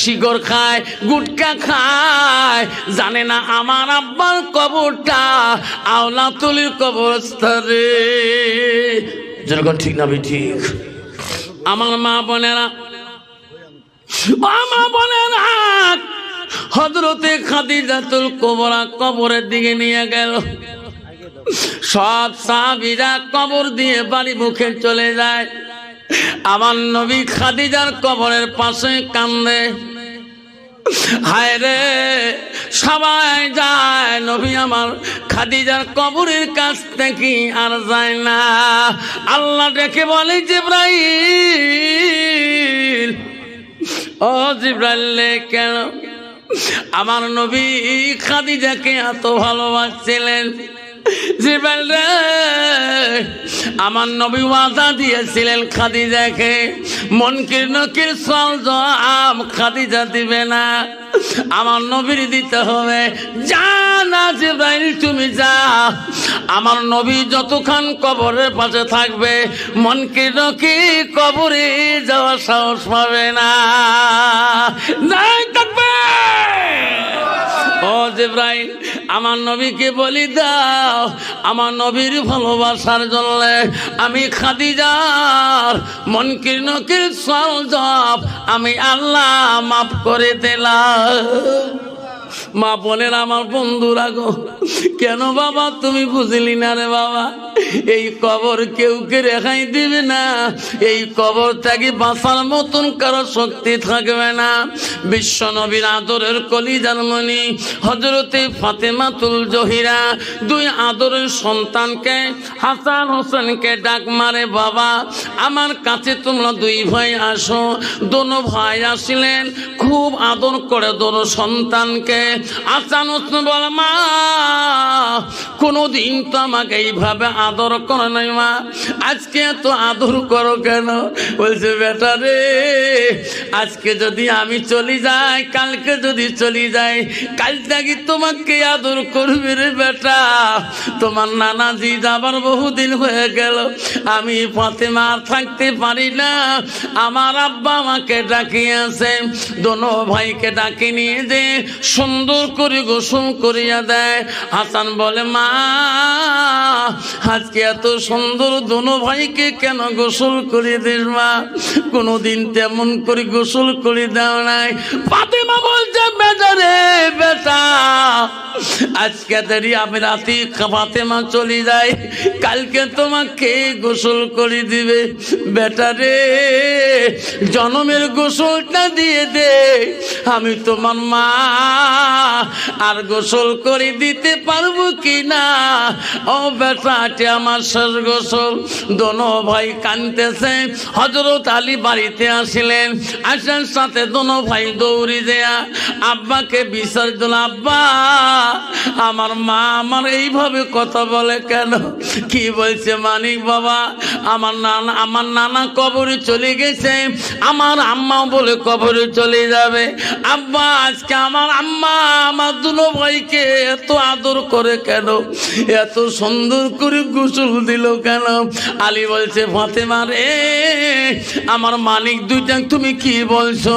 Speaker 1: শিগর খায়, গুটকা খায়। জানে না আমার আব্বার কবরটা আওলাতুলির কবরস্থানে। যেরকম ঠিক না ঠিক? আমার মা বোনেরা হযরতে খাদিজাতুল কুবরা কবরের দিকে নিয়ে গেল। সব সাহাবীরা কবর দিয়ে বাড়ি মুখে চলে যায়। আমার নবী খাদিজার কবরের পাশে কান্দে। হায় রে সবাই যায়, নবী আমার খাদিজার কবরের কাছ থেকে আর যায় না। আল্লাহ ডেকে বলে, জিবরাইল ও ও জিবরাইল কেন আমার নবী খাদিজাকে এত ভালোবাসছিলেন? জিবরাইল রে, আমার নবী ওয়াদা দিয়েছিলেন খাদিজাকে, মুনকির নকির সওয়াব খাদিজা দিবে না, আমার নবীর দিতে হবে। যা না জিবরাইল তুমি যা, আমার নবী যতক্ষণ কবরের পাশে থাকবে মুনকির নকির কবরে যাওয়ার সাহস পাবে না। নাই থাকবে। ও জিবরাইল, আমার নবীকে বলি দাও, আমার নবীর ভালোবাসার জন্য আমি খাদিজার মুনকির নকির সওয়াব আমি আল্লাহ মাফ করে দিলাম। মা বলেন আমার বন্ধুরা গো, কেন বাবা তুমি বুঝলি না রে বাবা? এই কবর কেউ কে রেখাই দিবে না, এই কবর থেকে বাঁচার মতন কারো শক্তি থাকবে না। বিশ্ব নবীর আদরের কলিজার মণি হযরতে ফাতেমাতুল জহিরা দুই আদরের সন্তানকে হাসান হোসেনকে ডাক মারে, বাবা আমার কাছে তোমরা দুই ভাই আসো। দোনো ভাই আসলেন, খুব আদর করে দোনো সন্তানকে। হাসান হোসেন বলে, মা কোনোদিন তো আমাকে এইভাবে আদর করো নাই মা, আজকে এত আদর করো কেন? বলছে, বেটা রে, আজকে যদি আমি চলে যাই, কালকে যদি চলে যাই, কাল থেকে তোমাকে আদর করবে রে বেটা। তোমার নানাজি যাবার বহুদিন হয়ে গেল, আমি ফাতেমা থাকতে পারি না। আমার আব্বা আমাকে ডাকিয়েছে, দোনো ভাইকে ডাকি নিয়ে যে সুন্দর করে গোসল করিয়া দেয়। হাসান বলে, মা আজকে এত সুন্দর দোনো ভাইকে কেন গোসল করে দিস মা? কোনোদিন তেমন করে গোসল করে দাও নাই। ফাতেমা বলছে, বেটা রে বেটা, আজকে দেরি আমি রাতে ফাতেমা চলে যাই, কালকে তোমাকে গোসল করে দিবে। বেটা রে, জনমের গোসলটা দিয়ে দে, আমি তোমার মা আর গোসল করে দিতে পারবো কি না? ও বেটাটি আমার শেষ গোসল। দোনো ভাই কাঁদতেছে। হযরত আলী বাড়িতে আসলেন, আসার সাথে দোনো ভাই দৌড়ি দেয়া আব্বাকে বিচার দিল, আব্বা আমার মা আমার এইভাবে কথা বলে কেন? কি বলছে? মানিক বাবা, আমার নানা কবরে চলে গেছে, আমার আম্মাও বলে কবরে চলে যাবে। আব্বা আজকে আমার আম্মা আমার দুনো ভাইকে এত আদর করে কেন, এত সুন্দর করে গোসল দিল কেন? আলী বলছে, ফাতেমা রে আমার মানিক দুইটা, তুমি কি বলছো?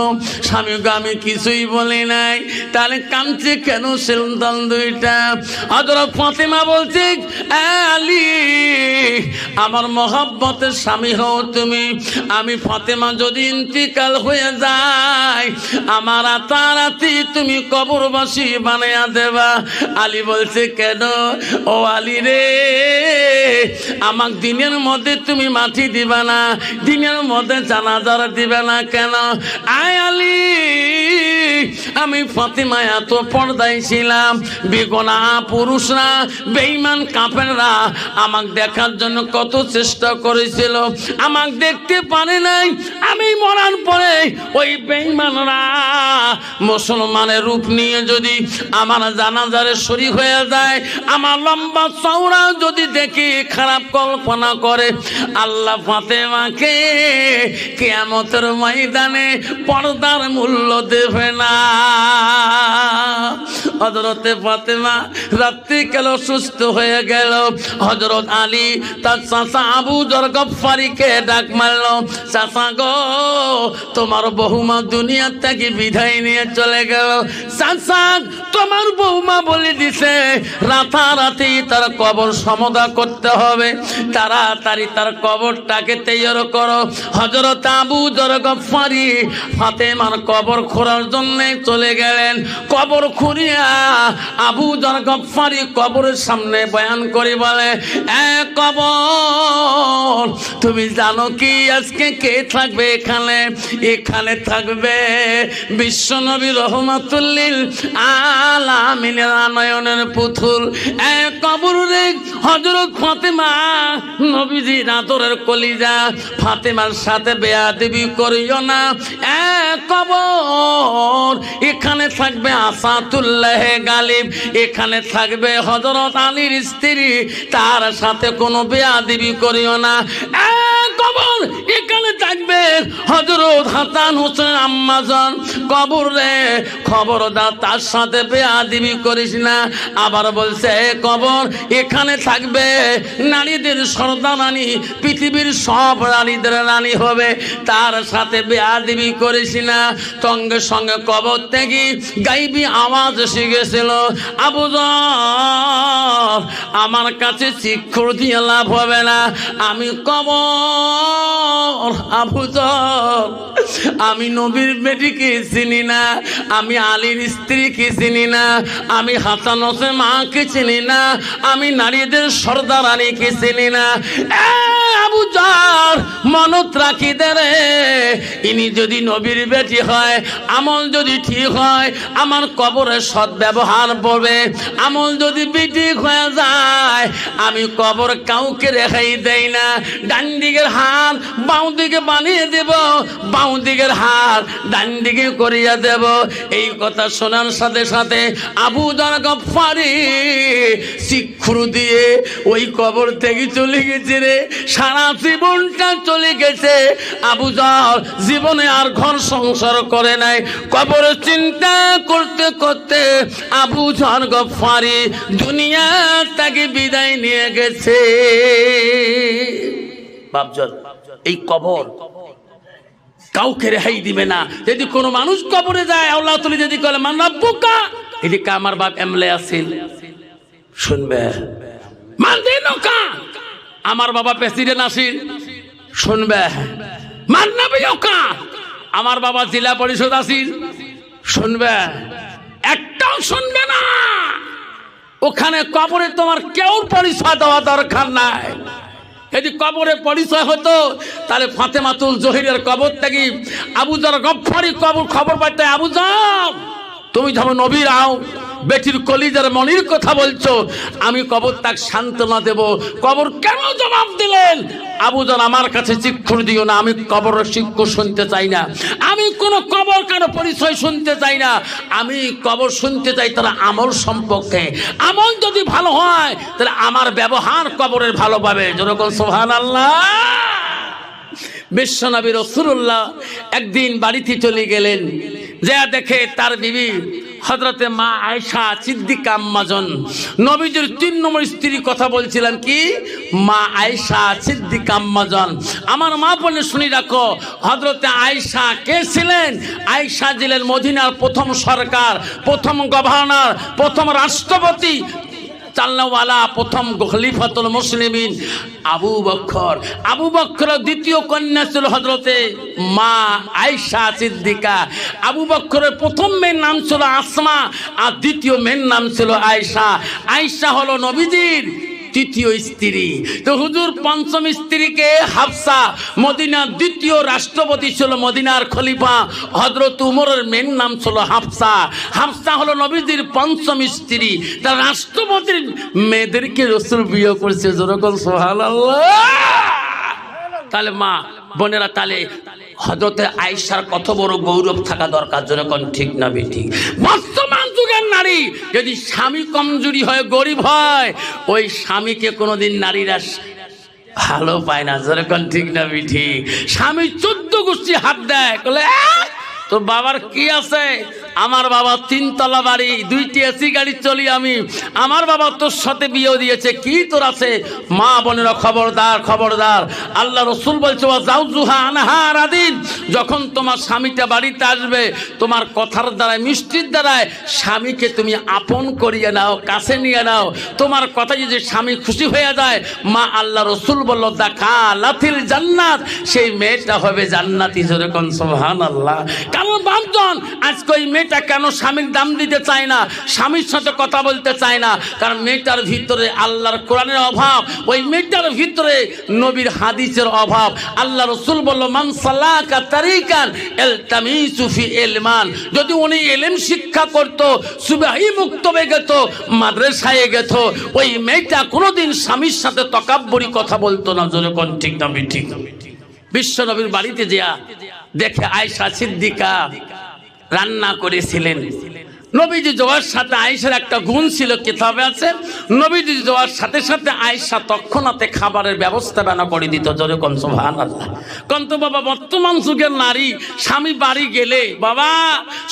Speaker 1: স্বামী গো আমি কিছুই বলি নাই, তাহলে কাঁদছে কেন সন্তান দুইটা? হযরত ফাতেমা বলছে, আলী আমার মহব্বতের স্বামী হও তুমি, আমি ফাতেমা যদি ইন্তিকাল হয়ে যায় আমার রাতারাতি তুমি কবরবাসী বানাইয়া দেবা। আলী বলছে, কেন? ও আলী রে, আমাক দিনের মধ্যে তুমি মাটি দিবা না, দিনের মধ্যে জানাজার দিবে না কেন? আয় আলী, আমি ফাতেমা এত পর্দায় ছিলাম, বেগুনা পুরুষরা বেঈমান কাফেররা আমাকে দেখার জন্য কত চেষ্টা করেছিল, আমাকে দেখতে পারে নাই। আমি মরার পরে ওই বেঈমানরা মুসলমানের রূপ নিয়ে যদি আমার জানাজারে শরীক হয়ে যায়, আমার লম্বা চওড়া যদি দেখি খারাপ কল্পনা করে, আল্লাহ ফাতেমাকে কিয়ামতের ময়দানে পর্দার মূল্য দেবে না। হযরতে ফাতেমা রাত্রিকাল অসুস্থ হয়ে গেল। হযরত আলী তার চাচা আবু যর গফফারিকে ডাক মারল, চাচা গো তোমার বহুমা দুনিয়া থেকে বিদায় নিয়ে চলে গেল। চাচা তোমার বৌমা বলে দিছে রাতারাতি তার কবর সমাধা করতে হবে, তাড়াতাড়ি তার কবরটাকে তৈরি করো। হযরত আবু যর গফফারি ফাতেমার কবর খোঁড়ার জন্য চলে গেলেন। কবর খুঁড়িয়া আবু যর গফফারি কবরের সামনে বয়ান করে বলে, কবর তুমি জানো কি আজকে কে থাকবে এখানে? এখানে থাকবে বিশ্বনবী রহমাতুল লিল আলামিনের আনয়নের পুতুল। কবর রে হযরত ফাতেমা নবীজির আদরের কলিজা, ফাতেমার সাথে বেয়াদবি করিও না। কবর এখানে থাকবে আসাতুল্লাহ গালিব, এখানে থাকবে হযরত আলীর স্ত্রী, তার সাথে কোনো বেয়াদবি করিও না। কবর এখানে থাকবে হযরত হাসান হোসেন আম্মাজান, কবর রে খবরদার তার সাথে বেয়াদবি করিস না। আবার বলছে কবর এখানে থাকবে নারীদের সর্দারানী, পৃথিবীর সব নারীদের রানী হবে, তার সাথে বেয়াদবি করিস না। সঙ্গে সঙ্গে কবর থেকে গাইবি আওয়াজ এসে গেছিল, আবু যর আমার কাছে চিৎকার দিয়ে লাভ হবে না, আমি কবর আবু যর আমি নবীর বেটিকে চিনি না, আমি আলীর স্ত্রীকে চিনি না, আমি হাসান হোসেন মাকে চিনি না, আমি নারীদের সর্দারানীকে চিনি না। আবু যর মনত রাখি দে রে, ইনি যদি নবীর বেটি হয়, আমল যদি ঠিক হয়, আমার কবরে সৎ ব্যবহার পড়বে। আমল যদি বেটি হয়ে যায়, আমি কবর কাউকে রেখাই দেই না। ডান দিকের হাত বাঁ দিকে বানিয়ে দেব, বাঁ দিকের হাত ডান দিকে করিয়া দেব। এই কথা শোনার সাথে সাথে আবু যর গফফারি শিক্ষুর দিয়ে ওই কবর থেকে চলে গেছে রে। সারা জীবনটা চলে গেছে, আবু যর জীবনে আর ঘর সংসার করে নাই। কবর চিন্তা করতে করতে আবু যর গফফারি দুনিয়া থেকে বিদায় নিয়ে গেছে। বাপজন এই কবর কাউকে রেহাই দিবে না। যদি কোনো মানুষ কবরে যায়, আল্লাহ তুলি যদি বলে মান রাব্বুকা, এদিকে আমার বাপ এমলে আছিল শুনবে, মান দিনুকা আমার বাবা প্রেসিডেন্ট আসিল শুনবে, মান নবিয়ুকা আমার বাবা জেলা পরিষদ আসিল শুনবে, একটাও শুনবে না। ওখানে কবরে তোমার কেউ পরিচয় দেওয়া দরকার নাই। যদি কবরে পরিচয় হতো তাহলে ফাতেমাতুল জহিরের কবর থেকে আবু যর গফফারি খবর পাইতে, আবু যর তুমি যখন নবীর আও বেটির কলিজার মনির কথা বলছো, আমি কবর তাক সান্ত্বনা দেব। কবর কেন জবাব দিলেন, আবু যর আমার কাছে চিৎকার দিও না, আমি কবরের শিক্ষা শুনতে চাই না, আমি কোনো কবর কেন পরিচয় শুনতে চাই না, আমি কবর শুনতে চাই তারা আমল সম্পর্কে। আমল যদি ভালো হয় তাহলে আমার ব্যবহার কবরের ভালো পাবে। যেরকম সুবহানাল্লাহ। বিশ্বনবী রাসূলুল্লাহ একদিন বাড়িতে চলে গেলেন, যা দেখে তার বিবি হযরতে মা আয়েশা সিদ্দিকা আম্মাজান, নবীজির 3 নম্বর স্ত্রী কথা বলছিলাম কি, মা আয়েশা সিদ্দিকা আম্মাজান। আমার মা বলে শুনি রাখো, হযরতে আয়েশা কে ছিলেন? আয়েশা ছিলেন মদিনার প্রথম সরকার, প্রথম গভর্নর, প্রথম রাষ্ট্রপতি, চাল্লাওয়ালা, প্রথম খলিফাতুল মুসলিমিন আবু বকর। আবু বকরের দ্বিতীয় কন্যা ছিল হযরতে মা আয়েশা সিদ্দিকা। আবু বকরের প্রথম মেয়ের নাম ছিল আসমা, আর দ্বিতীয় মেয়ের নাম ছিল আয়েশা। আয়েশা হলো নবীজির তৃতীয় স্ত্রী। তো হুজুর পঞ্চম স্ত্রীকে হাফসা, মদিনার দ্বিতীয় রাষ্ট্রপতি ছিল মদিনার খলিফা হযরত উমরের মেয়ের নাম ছিল হাফসা। হাফসা হলো নবীজির পঞ্চম স্ত্রী। তার রাষ্ট্রপতির মেয়েদেরকে রাসূল বিয়ে করছে। যেরকম সুবহানাল্লাহ। তাহলে মা বোনেরা, তাহলে হযরতে আয়েশার কত বড় গৌরব থাকা দরকার। যেরকম ঠিক না বেটি? বর্তমান যুগের নারী যদি স্বামী কমজোরি হয়, গরিব হয়, ওই স্বামীকে কোনোদিন নারীরা ভালো পায় না। যেরকম ঠিক না বেটি? স্বামী 14 গোষ্ঠী হাত দেয়, বলে তোর বাবার কি আছে? আমার বাবা 3 তলা বাড়ি, 2টি এসি গাড়ি চলি আমি, আমার বাবা তোর সাথে বিয়ে দিয়েছে, কি তোর আছে? মা বোনেরা খবরদার, খবরদার। আল্লাহ রসুল বলছে ওয়াজাউজুহা আনহা রাদিন, যখন তোমার স্বামীটা বাড়িতে আসবে, তোমার কথার দ্বারায়, মিষ্টির দ্বারায় স্বামীকে তুমি আপন করিয়ে নাও, কাছে নিয়ে নাও। তোমার কথা যদি স্বামী খুশি হয়ে যায়, মা আল্লাহ রসুল বলল দাখালাতিল জান্নাত, সেই মেয়েটা হবে জান্নাতি। যেরকম সুবহানাল্লাহ। কারণ বাপজন আজকে ওই মেয়েটা কেন স্বামীর দাম দিতে চায় না, স্বামীর সাথে কথা বলতে চায় না? কারণ মেয়েটার ভিতরে আল্লাহর কোরআনের অভাব, ওই মেয়েটার ভিতরে নবীর হাদিসের অভাব। আল্লাহ রসুল বলল মান সালাকা তারিকান ইলতামিসু ফি ইলমান, যদি উনি ইলম শিক্ষা করত, সুবহি মুক্তবে গেত, মাদ্রাসায় গেত, ওই মেয়েটা কোনোদিন স্বামীর সাথে তকাব্বুরি কথা বলতো না। যেরকম ঠিক না ঠিক? বিশ্ব নবীর বাড়িতে যা দেখে আয়েশা সিদ্দিকা রান্না করেছিলেন। নবীজি যাওয়ার সাথে আয়েশার একটা গুণ ছিল, কিতাবে আছে, নবীজি যাওয়ার সাথে সাথে আয়েশা তৎক্ষণাৎ খাবারের ব্যবস্থা বানা করে দিত। জোরে কোন সুবহানাল্লাহ। কিন্তু বাবা বর্তমান যুগের নারী স্বামী বাড়ি গেলে বাবা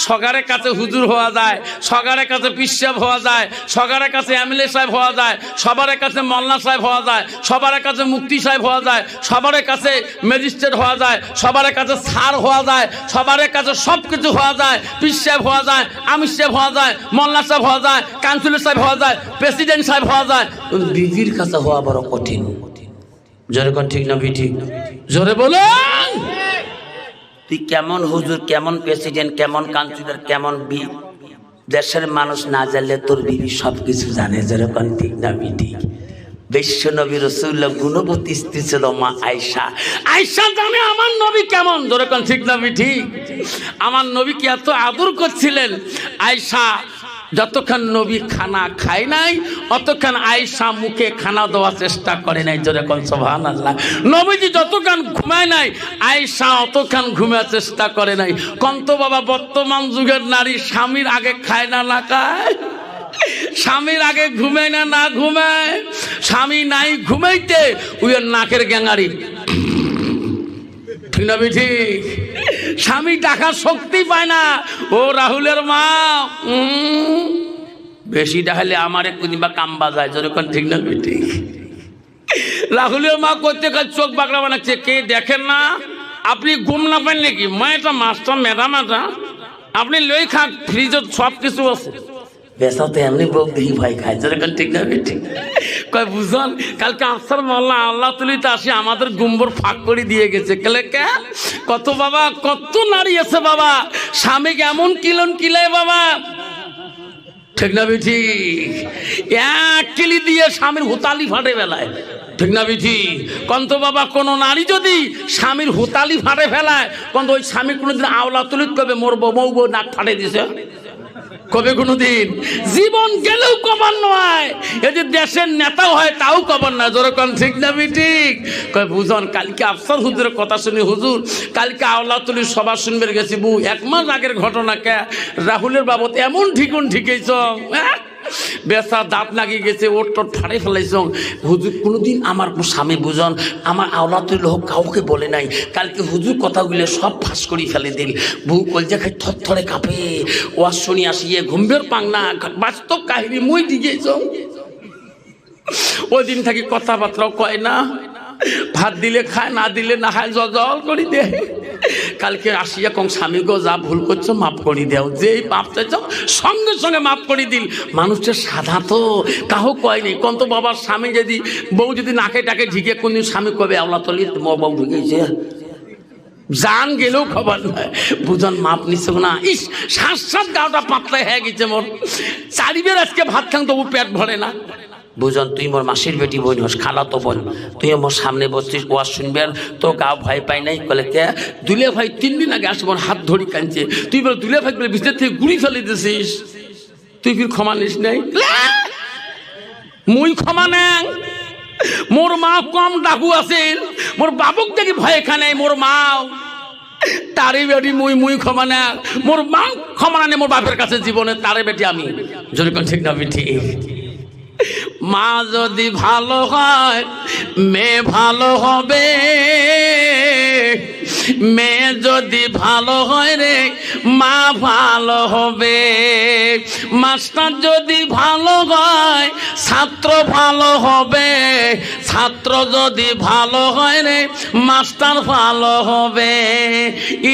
Speaker 1: সগারের কাছে হুজুর হওয়া যায়, সগারের কাছে পিসাব হওয়া যায়, সগারের কাছে এমএলএ সাহেব হওয়া যায়, সবার কাছে মোল্লা সাহেব হওয়া যায়, সবার কাছে মুফতি সাহেব হওয়া যায়, সবার কাছে ম্যাজিস্ট্রেট হওয়া যায়, সবার কাছে স্যার হওয়া যায়, সবার কাছে সব কিছু হওয়া যায়, পিসাব হওয়া যায়, আমির সাহেব হওয়া যায়, মোল্লা সাহেব হওয়া যায়, কাউন্সিলর সাহেব হওয়া যায়, প্রেসিডেন্ট সাহেব হওয়া যায়। বিবির কাছে হওয়া বড় কঠিন। জোরে কোন ঠিক না ঠিক? জোরে বলেন। তুই কেমন হুজুর, কেমন প্রেসিডেন্ট, কেমন কাউন্সিলর, কেমন দেশের মানুষ না জানলে তোর বিবি সব কিছু জানে। জোরে কোন ঠিক না ঠিক? বিশ্ব নবী রাসূলুল্লাহ গুণবতী স্ত্রী ছিল মা আয়েশা। আয়েশা জানে আমার নবী কেমন। জোরে কোন ঠিক না ঠিক? আমার নবীকে এত আদর করছিলেন। আয়েশা যতক্ষণ নবী খানা খায় নাই অতক্ষণ আয়েশা মুখে খানা দেওয়ার চেষ্টা করে নাই। জোরে কোন সুবহানাল্লাহ। নবীজি যতক্ষণ ঘুমায় নাই আয়েশা অতক্ষণ ঘুমার চেষ্টা করে নাই। কন্ত বাবা বর্তমান যুগের নারী স্বামীর আগে খায় না, না খায়, স্বামীর আগে ঘুমায় না, না ঘুমায়, স্বামী নাই ঘুমাইতে ওই নাকের গ্যাঙ্গারি, ঠিক না ঠিক? স্বামী ডাকার শক্তি পায় না। ও রাহুলের মা বেশি ডাকলে আমার কোনবা কাম বাজায়। যখন ঠিক না ঠিক? রাহুলের মা করতে কাজ চোখ বাঁকড়া বানাচ্ছে, কে দেখেন না? আপনি ঘুম না পান নাকি? মা এটা মাস্টার ম্যাডাম, এটা আপনি লই খান, ফ্রিজত সব কিছু আছে। বেসাতে এমনি বউ দেখি ভয় খায়। যখন ঠিক না ঠিক? কয় বুঝন কালকে আফসার মোল্লা আল্লাহ তুলিতে আসি আমাদের গুম্বর ফাঁক করে দিয়ে গেছে। কেলে কে? কত বাবা, কত নারী আছে বাবা স্বামীকে এমন কিলন কিলায় বাবা, ঠিক না ঠিক? এক কিলি দিয়ে স্বামীর হুতালি ফাটে বেলায়, ঠিক না ঠিক? কন্ত বাবা কোন নারী যদি স্বামীর হুতালি ফাটে ফেলায় কন্ত ওই স্বামী কোনোদিন আওলা তুলিত কবে মোর বউ বউ নাক ফাটে দিছে? কবে কোনোদিন? জীবন গেলেও কবার নয়। এই যে দেশের নেতাও হয় তাও কবার না। যেরকম ঠিক না ঠিক? কয় বুঝন কালকে আফসার হুজুরের কথা শুনি, হুজুর কালকে আওলাতুলির সভা শুনবে গেছি বউ, 1 মাস আগের ঘটনা। কে? রাহুলের বাবদ এমন ঠিকুন ঠিকেছ, বেসা দাঁত লাগিয়ে গেছে, ওট টোট ফাড়ে ফেলাইছ। হুজুর কোনোদিন আমার স্বামী বুঝন আমার আওলাতুল হোক কাউকে বলে নাই, কালকে হুজুর কথাগুলো সব ফাঁস করে ফেলে দিল। বউ কলজা খাই থরথরে কাঁপে। ওয়াজ শুনি আসিয়ে ঘুমবের পাং না, বাস্তব কাহিনী মই দিয়েছ। ওই দিন থাকি কথাবার্তাও কয় না, ভাত দিলে খায়, না দিলে না খায়, জল করে দেয়। কালকে আসিয়া কম স্বামী গো যা ভুল করছো মাফ করে দেও, যেই মাপ চাইছ সঙ্গে সঙ্গে মাফ করে দিল। মানুষের সাধা তো কাহো কয় নেই। কন্ত বাবার স্বামী যদি বউ যদি নাকে টাকে ঢিকে কোনদিন স্বামী কবে আওলা তলি তোমার বউ ঢুকেছে, জান গেলেও খবর নয়। বুঝন মাপ নিচ্ছ না। ইস শ্বাস শ্বাস গাওটা পাতলা হয়ে গেছে মোর, চারিবের আজকে ভাত খান তবু পেট ভরে না। বুঝন তুই মোর মাসির বেটি বোন হোস, খালা তো বোন, তুই মোর সামনে বসছিস, ওয়াজ শুনবি আর তো গাও ভয় পাই নাই। বলে কে? দুলে ভাই 3 দিন আগে আসবো হাত ধরি কাঁদছে, তুই বলে দুলে ভাই বলে ভিতর থেকে গুড়ি ফেলে দিছিস, তুই ফির ক্ষমা নিস নাই? মুই ক্ষমা নেং? মোর মা কম ডাকু আছিল, মোর বাবুক দেখি ভয় খানে, মোর মা তারে বেটি মুই ক্ষমা না, মোর মা ক্ষমা না, মোর বাপের কাছে জীবনে তারে বেটি আমি। যদি কোন ঠিক না ঠিক? মা যদি ভালো হয় মেয়ে ভালো হবে, মেয়ে যদি ভালো হয় রে মা ভালো হবে, মাস্টার যদি ভালো হয় ছাত্র ভালো হবে, ছাত্র যদি ভালো হয় রে মাস্টার ভালো হবে,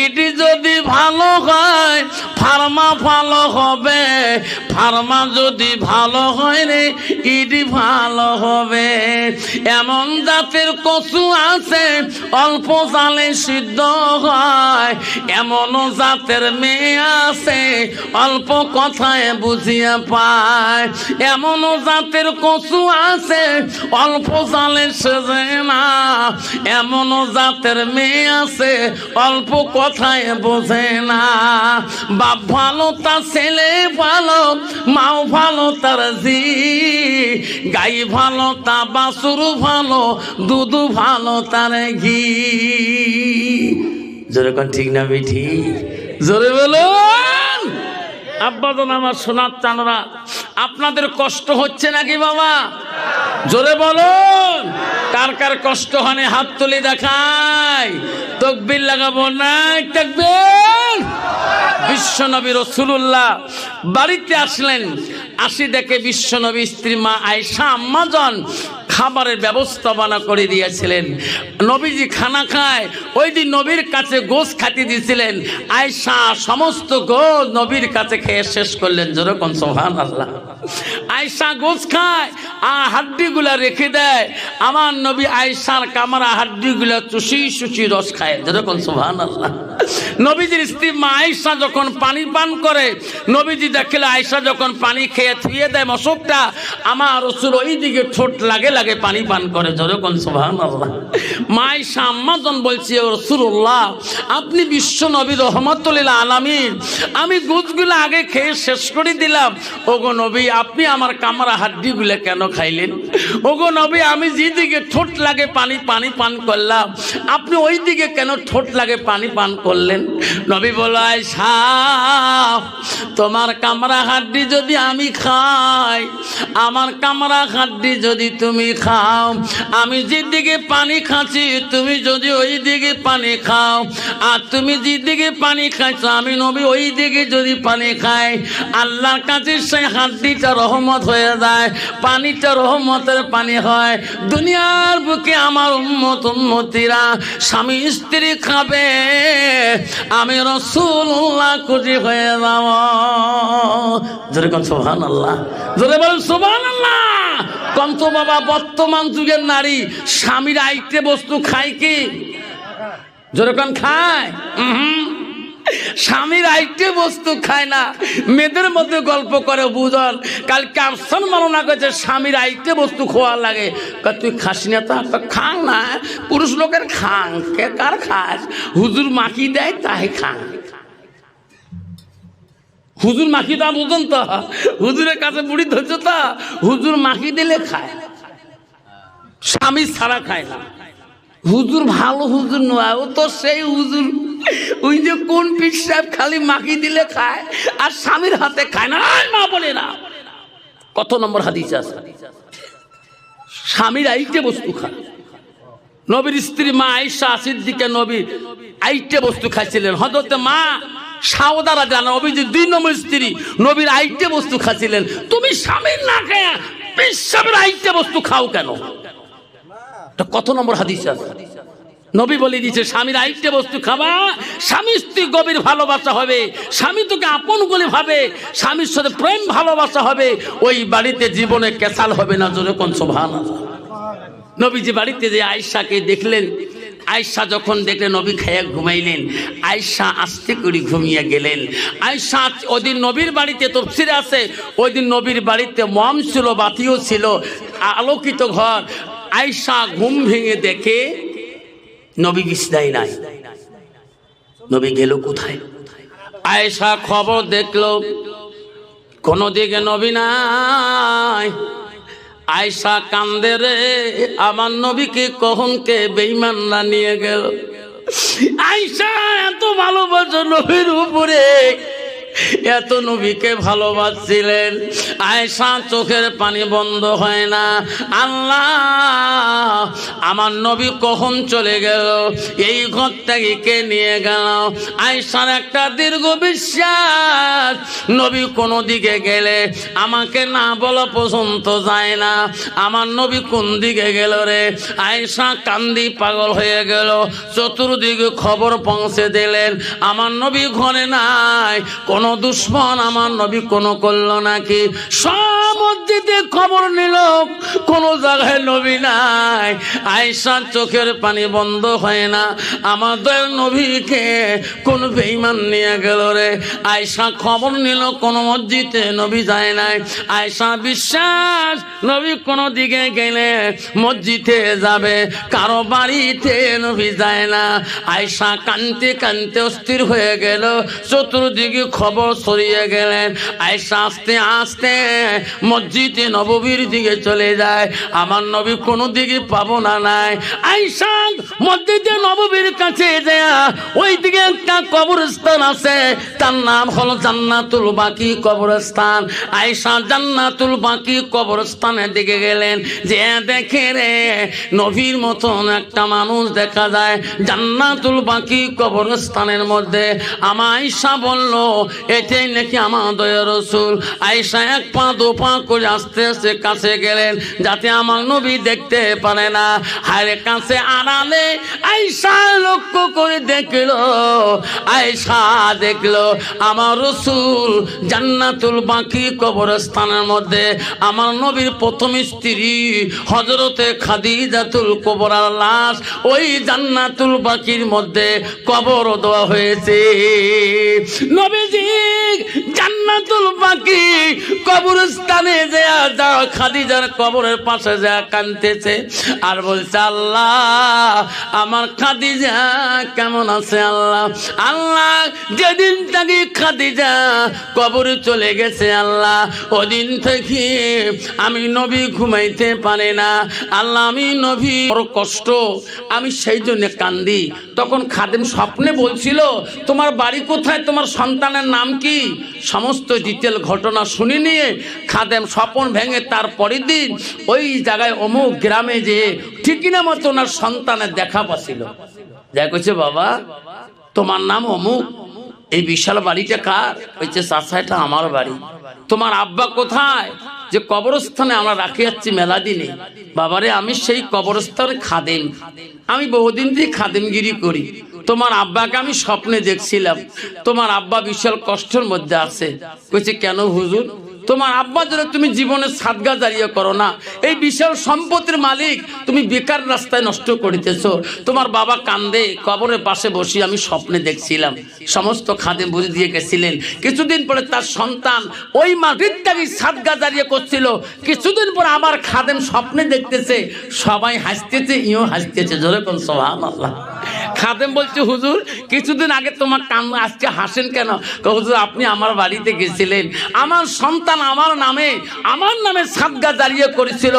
Speaker 1: ইডি যদি ভালো হয় ফার্মা ভালো হবে, ফার্মা যদি ভালো হয় রে ইডি ভালো হবে। এমন জাতের কচু আছে অল্প জালে সিদ্ধ হয়, এমন জাতের মেয়ে আছে অল্প কথায় বুঝিয়া পায়, এমন জাতের কচু আছে অল্প জালে সেজে না, এমন জাতের মেয়ে আছে অল্প কথায় বোঝে না। বাপ ভালো তার ছেলে ভালো, মাও ভালো তার জি, গাই ভালো তা বাছুর ভালো, দুধু ভালো তার ঘি। যেরকম ঠিক না বেঠি? জোরে বলুন। আব্বাজান আমার সোনার চানরা, আপনাদের কষ্ট হচ্ছে নাকি বাবা? জোরে বলুন। কার কার কষ্ট হয়নি হাত তুলে দেখায়, তাকবীর লাগাবো না? তাকবীর। বিশ্বনবী রাসূলুল্লাহ বাড়িতে আসলেন, আসি দেখে বিশ্বনবী স্ত্রী মা আয়েশা আম্মাজান খাবারের ব্যবস্থাপনা করে দিয়েছিলেন। নবীজি খানা খায়, ওই দিন নবীর কাছে গোশ খাতি দিয়েছিলেন। আয়েশা সমস্ত গোশ নবীর কাছে খেয়ে শেষ করলেন। যেরকম সুবহানাল্লাহ। আয়েশা গোশ খায় আর হাড্ডিগুলা রেখে দেয়। আমার নবী আয়েশার কামরা হাড্ডিগুলা চুষি চুষি রস খায়। যেরকম সুবহানাল্লাহ। নবীজির স্ত্রী মা আয়েশা যখন পানি পান করে, নবীজি দেখলে আয়েশা যখন পানি খেয়ে থুয়ে দেয় মশকটা, আমার রাসূল ওই দিকে ঠোঁট লাগে লাগে পানি পান করে। যেরকম সুবহানাল্লাহ। মা আয়েশা আম্মাজান বলছে, ও রাসূলুল্লাহ, আপনি বিশ্ব নবী রহমাতুল লিল আলামিন, আমি গুজগুলো আগে খেয়ে শেষ করে দিলাম। ওগো নবী, আপনি আমার কামরা হাড্ডিগুলো কেন খাইলেন? ওগো নবী, আমি যেদিকে ঠোঁট লাগে পানি পান করলাম, আপনি ওই দিকে কেন ঠোঁট লাগে পানি পান করলেন? নবী বলল, আয়েশা, তোমার কামরা হাড্ডি যদি আমি খাই, আমার কামরা হাড্ডি যদি তুমি খাও, আমি যেদিকে পানি খাচ্ছি তুমি যদি ওই দিকে পানি খাও, আর তুমি যেদিকে পানি খাইছো আমি নবী ওই দিকে যদি পানি খাই, আল্লাহর কাছে সেই হাড্ডিটা রহমত হয়ে যায়, পানিটা রহমতের পানি হয়। দুনিয়ার বুকে আমার উম্মতিরা স্বামী স্ত্রী খাবে, আমি রাসূলুল্লাহ খুশি হয়ে যাব। জোরে কোন সুবহানাল্লাহ। জোরে বলেন সুবহানাল্লাহ। কন্ত বাবা, বর্তমান যুগের নারী স্বামীর আইটে বস্তু খায় কি? জোরে কোন খায়? স্বামীর আইটে বস্তু খায় না। মেয়েদের মধ্যে গল্প করে বুঝল, কালকে আফসান মারনা করছে স্বামীর আইটে বস্তু খোয়া লাগে। তুই খাস না? তো খাং না, পুরুষ লোকের খাং, কে কার খাস? হুজুর মাখি দেয় তাই খাং। হুজুর মাখি তা বুঝুন তো, হুজুরের কাছে বুড়ি ধরছে তো, হুজুর মাখি দিলে খায়, স্বামী ছাড়া খায় না। হুজুর ভালো হুজুর নয়, ও তো সেই হুজুর ওই যে কোন পীর সাহেব খালি মাখি দিলে খায় আর স্বামীর হাতে খায় না। মা বলে না, কত নম্বর হাদিস আছে? স্বামীর আইটে বস্তু খায়। নবীর স্ত্রী মা আয়েশা সিদ্দিকা নবীর আইটে বস্তু খাইছিলেন। হযরত মা সাউদা রাদিয়াল্লাহু আনহা নবীর 2 নম্বর স্ত্রী, নবীর আইটে বস্তু খাচ্ছিলেন। তুমি স্বামীর না খায় পীর সাহেবের আইটে বস্তু খাও কেন? কত নম্বর হাদিস আছে? নবী বলে দিয়েছে স্বামীর আইটে বস্তু খাবা, স্বামী স্ত্রী গভীর ভালোবাসা হবে, স্বামী তোকে আপন বলে ভাবে, স্বামীর সাথে প্রেম ভালোবাসা হবে, ওই বাড়িতে জীবনে কেসাল হবে না। জোরে কোন সুবহানাল্লাহ। নবীজি বাড়িতে যে আয়েশাকে দেখলেন, আয়েশা যখন দেখলেন নবী খাইয়া ঘুমাইলেন, আয়েশা আস্তে করে ঘুমিয়ে গেলেন। আয়েশা ওই দিন নবীর বাড়িতে তাফসীরে আছে, ওই দিন নবীর বাড়িতে মম ছিল, বাতিও ছিল, আলোকিত ঘর। আয়েশা ঘুম ভেঙে দেখে নবী বিছানায় নাই। নবী গেল কোথায়? আয়েশা খবর দেখলো, কোন দিকে নবী নাই। আয়েশা কান্দে, রে আমার নবীকে কখনকে বেঈমানরা নিয়ে গেল। আয়েশা এত ভালোবাসো নবীর উপরে, এত নবীকে ভালোবাসছিলেন। আয়েশা চোখের পানি বন্ধ হয় না। আল্লাহ, আমার নবী কখন চলে গেল, এই ঘরটাকে কে নিয়ে গেল? আয়েশার একটা দীর্ঘ বিশ্বাস, নবী কোনো দিকে গেলে আমাকে না বলা পর্যন্ত যায় না। আমার নবী কোন দিকে গেল রে? আয়েশা কান্দি পাগল হয়ে গেল। চতুর্দিকে খবর পৌঁছে দিলেন আমার নবী ঘরে নাই। কোন দুশ্মন আমার নবী কোনো করলো নাকি? সব মসজিদে খবর নিল, কোন জায়গায় নবী নাই। আয়েশার চোখের পানি বন্ধ হয় না। আমাদের নবীকে কোন বেঈমান নিয়ে গেল রে? আয়েশা খবর নিল কোন মসজিদে নবী যায় নাই। আয়েশা বিশ্বাস নবী কোন দিকে গেলে মসজিদে যাবে, কারো বাড়িতে নবী যায় না। আয়েশা কাঁদতে কাঁদতে অস্থির হয়ে গেল। চতুর্দিকে খবর ছড়িয়ে গেলেন। আয়েশা আস্তে আস্তে মসজিদ মসজিদে নববীর দিকে চলে যায়। আমার নবী কোনো দিকে পাবো না নাই। আয়েশা মসজিদে নববীর কাছে যায়, ওই দিকে একটা কবরস্থান আছে, তার নাম হলো জান্নাতুল বাকি কবরস্থান। আয়েশা জান্নাতুল বাকি কবরস্থানের দিকে গেলেন, যে দেখে রে নবীর মতন একটা মানুষ দেখা যায় জান্নাতুল বাকি কবরস্থানের মধ্যে। আমার আয়েশা বলল, এটাই নাকি আমার দয়া রাসূল। আয়েশা এক পা দু পা করে আস্তে আস্তে কাছে গেলেন, যাতে আমার নবী দেখতে পারে না। হায়রে কাছে আড়ালে আয়েশা লক্ষ্য করে দেখলো, আয়েশা দেখলো আমার রাসূল জান্নাতুল বাকি কবরস্থানের মধ্যে আমার নবীর প্রথম স্ত্রী হযরতে খাদিজাতুল কুবরার লাশ ওই জান্নাতুল বাকির মধ্যে কবর দেওয়া হয়েছে। নবীজি জান্নাতুল বাকি কবরস্থানে যা খাদিজার কবরের পাশে যা কাঁদতেছে আর বলছে, আল্লাহ আমার খাদিজা কেমন আছে। আল্লাহ আল্লাহ যেদিন থেকে খাদিজা কবরে চলে গেছে, আল্লাহ ওদিন থেকে আমি নবী ঘুমাইতে পারে না। আল্লাহ আমি নবী বড় কষ্ট, আমি সেই জন্য কান্দি। তখন খাদেম স্বপ্নে বলছিল, তোমার বাড়ি কোথায়, তোমার সন্তানের নাম কি, সমস্ত ডিটেল ঘটনা শুনে নিয়ে খাদেম স্বপ্ন ভেঙে তার পরের দিন ওই জায়গায় অমুক গ্রামে যে ঠিকই না মতো ওনার সন্তানের দেখা পাচ্ছিল। যা কইছে, বাবা তোমার নাম অমুক, এই বিশাল বাড়িটা কার? বলছে, চাচা এটা আমার বাড়ি। তোমার আব্বা কোথায়? যে কবরস্থানে আমরা রাখে যাচ্ছি মেলা দিনে। বাবারে আমি সেই কবরস্থানে খাদেম, আমি বহুদিন থেকে খাদেমগিরি করি। তোমার আব্বাকে আমি স্বপ্নে দেখছিলাম, তোমার আব্বা বিশাল কষ্টের মধ্যে আছে। কইছে, কেন হুজুর? তোমার আব্বা যদি তুমি জীবনে সাদগা জারিয়া করো না, এই বিশাল সম্পত্তির মালিক তুমি বেকার রাস্তায় নষ্ট করিতেছো। তোমার বাবা কান্দে কবরের পাশে বসে আমি স্বপ্নে দেখছিলাম। সমস্ত খাদেম বুঝে দিয়ে গেছিলেন। কিছুদিন পরে তার সন্তান ওই মাটিরটাকে সাদগা জারিয়া করছিল। কিছুদিন পর আবার খাদেম স্বপ্নে দেখতেছে, সবাই হাসতেছে, ইও হাসতেছে। জোরে কোন সুবহানাল্লাহ। খাদেম বলছে, হুজুর কিছুদিন আগে তোমার কান্না, আজকে হাসেন কেন? হুজুর আপনি আমার বাড়িতে গেছিলেন, আমার সন্তান আমার নামে সাদগা জারিয়া করেছিল,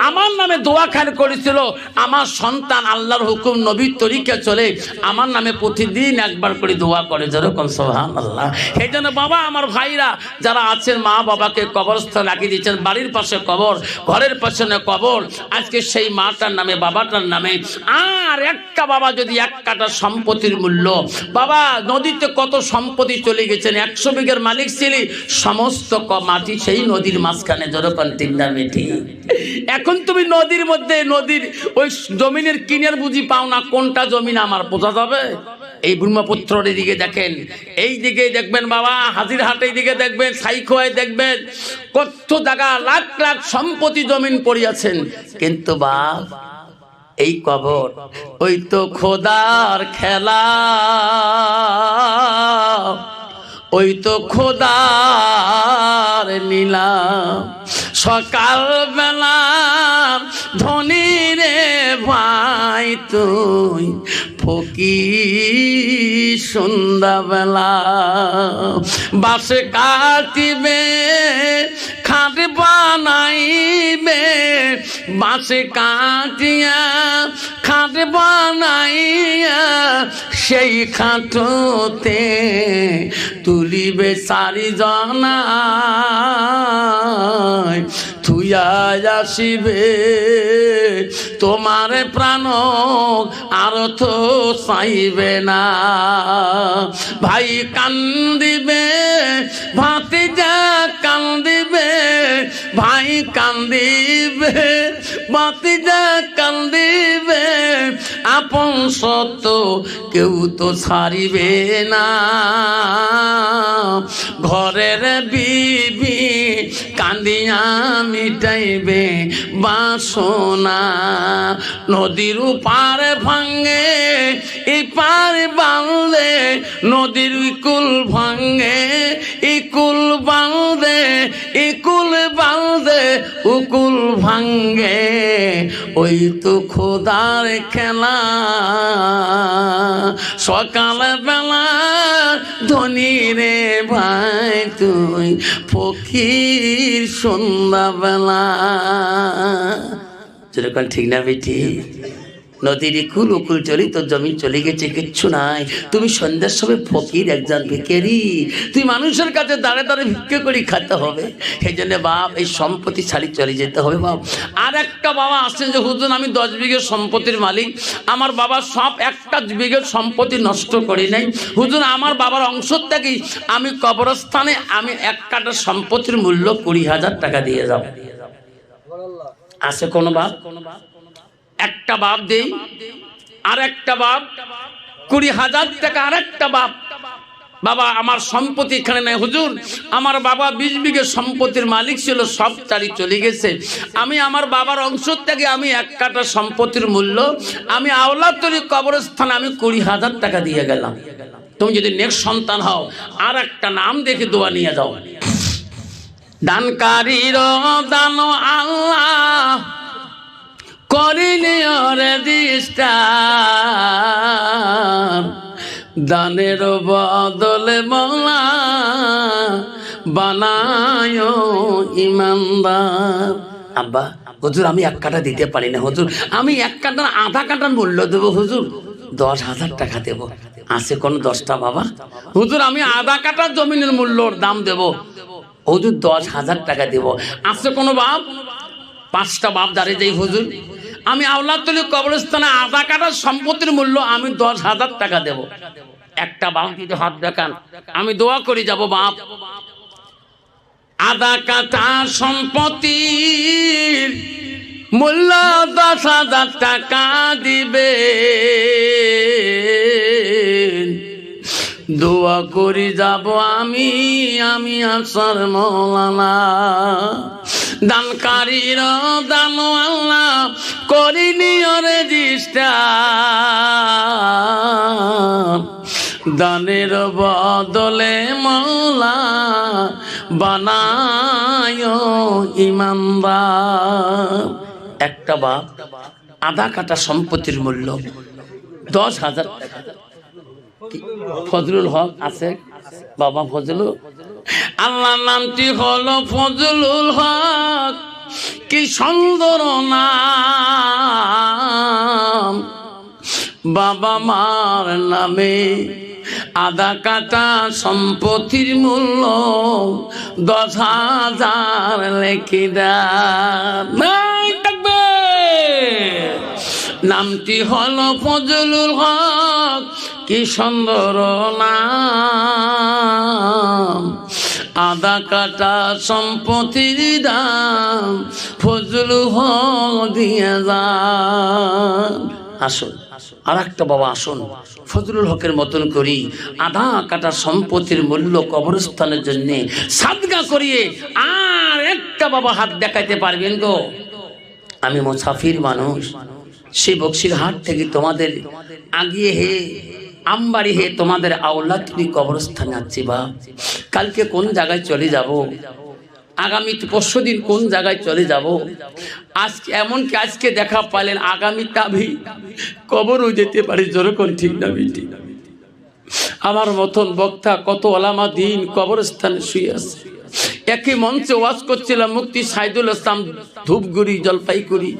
Speaker 1: আমার নামে দোয়া খান করেছিল। আমার সন্তান আল্লাহর হুকুম নবীর তরিকা চলে, আমার নামে প্রতিদিন একবার করে দোয়া করে। যেরকম সুবহানাল্লাহ। সেই জন্য বাবা আমার ভাইরা যারা আছেন, মা বাবাকে কবরস্থানে রাখিয়ে দিয়েছেন, বাড়ির পাশে কবর, ঘরের পেছনে কবর। আজকে সেই মাটার নামে বাবাটার নামে আর একটা বাবা যদি এক কাটা সম্পত্তির মূল্য, বাবা নদীতে কত সম্পত্তি চলে গেছেন, 100 বিঘার মালিক ছিলি, সমস্ত মাটি সেই নদীর মাঝখানে। যেরকম তিনটা মেঠি। এখন তুমি নদীর মধ্যে, নদীর ওই জমিনের কিনের বুঝি পাও না, কোনটা জমিন আমার বোঝা যাবে? এই ব্রহ্মপুত্রের দিকে দেখেন, এই দিকে দেখবেন বাবা হাজিরহাটের দিকে দেখবেন, সাইখোয়ায় দেখবেন, কত জায়গা লাখ লাখ সম্পত্তি জমিন পড়িয়াছেন। কিন্তু বাপ এই কবর, ওই তো খোদার খেলা, ওই তো খোদার নিলাম। সকালবেলা ধনী রে ভাই তুই ফকির, সন্ধ্যাবেলা বাসে কাটিবে খাট বানাইবে, বাসে কাটিয়া খাট বানাইয়া সেই খাটতে তুলিবে 4 জনা, থুইয়া আসিবে তোমার প্রাণ আর তো চাইবে না। ভাই কান্দিবে, ভাতিজা কান্দিবে, ভাই কান্দিবে, ভাতিজা কান্দিবে, আপন সত্য কেউ তো ছাড়িবে না। ঘরের বিবি কান্দিয়া মিটাইবে বাসনা, নদীর পারে ভাঙ্গে এই পার বাঁধে, নদীর কুল ভাঙ্গে এই কুল বাঁধে, এই কুল বাঁধে উকুল ভাঙ্গে, ওই তো খোদার খেলা। সকাল বেলা ধনী রে ভাই তুই ফকির সন্ধ্যাবেলা। যেরকম ঠিক না বেটি? নদীর কুল উকুল চলি, তোর জমি চলে গেছে, কিচ্ছু নাই। তুমি সন্ধ্যার সময় ফকির, একজন ভিখারি, তুই মানুষের কাছে দাঁড়ে দাঁড়ে ভিক্ষে করে খেতে হবে। সেই জন্য বাপ এই সম্পত্তি ছাড়ি চলে যেতে হবে বাপ। আর একটা বাবা আসছেন যে হুজুর আমি 10 বিঘে সম্পত্তির মালিক, আমার বাবা সব 1 বিঘে সম্পত্তি নষ্ট করি নাই হুজুর, আমার বাবার অংশ থেকেই আমি কবরস্থানে আমি 1 কাঠা সম্পত্তির মূল্য 20,000 টাকা দিয়ে যাব। আছে কোনো বাপ? একটা বাপ দেই, আর একটা বাপ 20,000 টাকা, আর একটা বাপ বাবা আমার সম্পত্তি এখানে নাই হুজুর, আমার বাবা 20 বিঘে সম্পত্তির মালিক ছিল, সব তারি চলে গেছে, আমি আমার বাবার অংশ থেকে আমি 1 কাঠা সম্পত্তির মূল্য আমি আওলাদতলি কবরস্থানে আমি 20,000 টাকা দিয়ে গেলাম। তুমি যদি নেক্সট সন্তান হও আর একটা নাম দেখে দোয়া নিয়ে যাও। দানকারীর দান আল্লাহ করিলে ওরে দিস্তার, দানের বদলে মৌলা বানায় ইমানদার। আব্বা হুজুর আমি 1 কাঠা দিতে পারি না হুজুর, আমি 1 কাঠার আধা কাঠার মূল্য দেবো হুজুর, 10,000 টাকা দেব। আছে কোন 10টা বাবা? হুজুর আমি আধা কাঠা জমিনের মূল্যর দাম দেব হুজুর, 10,000 টাকা দেব। আছে কোন বাপ? 5টা বাপ দাঁড়িয়ে যাই হুজুর, আমি আওলাদতলি কবরস্থানে আধা কাঠা সম্পত্তির মূল্য আমি 10,000 টাকা দেব। একটা বাপ যদি হাত দেখান আমি দোয়া করে যাব। বাপ আধা কাঠা সম্পত্তির মূল্য 10,000 টাকা দিবে, দোয়া করি যাব আমি আসার মৌলানা। দানকারীর দান আল্লাহ করিনি রেজিস্টার, দানের বদলে মৌলা বানায় ইমানদার। একটা বাপ আধা কাঠা সম্পত্তির মূল্য 10,000 টাকা। ফজলুল হক আছে বাবা? ফজলুল আল্লাহ নামটি হলো ফজলুল হক, কি সুন্দর নাম। বাবা মার নামে আধা কাঠা সম্পত্তির মূল্য 10,000 লেখি দেন। নামটি হলো ফজলুল হক, কি সুন্দর নাম। আধা কাঠা সম্পত্তির দাম ফজলুল হক দিয়ে যান। আসুন আর একটা বাবা আসুন, ফজলুল হকের মতন করি আধা কাঠা সম্পত্তির মূল্য কবরস্থানের জন্য সাদগা করিয়ে আর একটা বাবা হাত দেখাইতে পারবেন গো? আমি মুসাফির মানুষ, সেই বক্সিরহাট থেকে তোমাদের আগিয়ে হে আমবাড়ি হে তোমাদের আওলাদতলি কবরস্থানে যাচ্ছি। বা কালকে কোন জায়গায় চলে যাব, আগামী পরশুদিন কোন জায়গায় চলে যাব, আজকে এমনকি আজকে দেখা পাইলেন আগামীতে আমি কবরও যেতে পারি। যেরকম ঠিক না বেটি? আমার মতন বক্তা কত ওলামা দিন কবরস্থানে শুয়ে আছে। একই মঞ্চে ওয়াজ করছিলাম মুফতি সাইদুল ইসলাম ধূপগুড়ি জলপাইগুড়ি,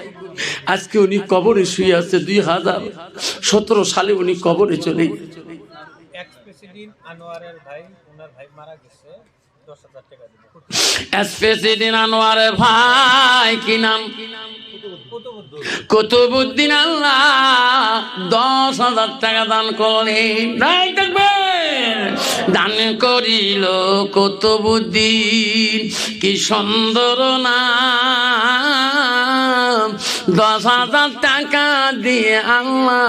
Speaker 1: আজকে উনি কবরে শুয়ে আছে। 2017 সালে উনি কবরে চলে গেছে।
Speaker 2: প্রেসিডেন্ট আনোয়ারের ভাই, ওনার ভাই মারা গেছে, 10,000 টাকা দিবেন।
Speaker 1: প্রেসিডেন্ট আনোয়ারের ভাই কি নাম? কুতুবউদ্দিন। আল্লাহ 10,000 টাকা দান করলেন। দান করিল কুতুবউদ্দিন, কি সুন্দর নাম। 10,000 টাকা দিয়ে আল্লাহ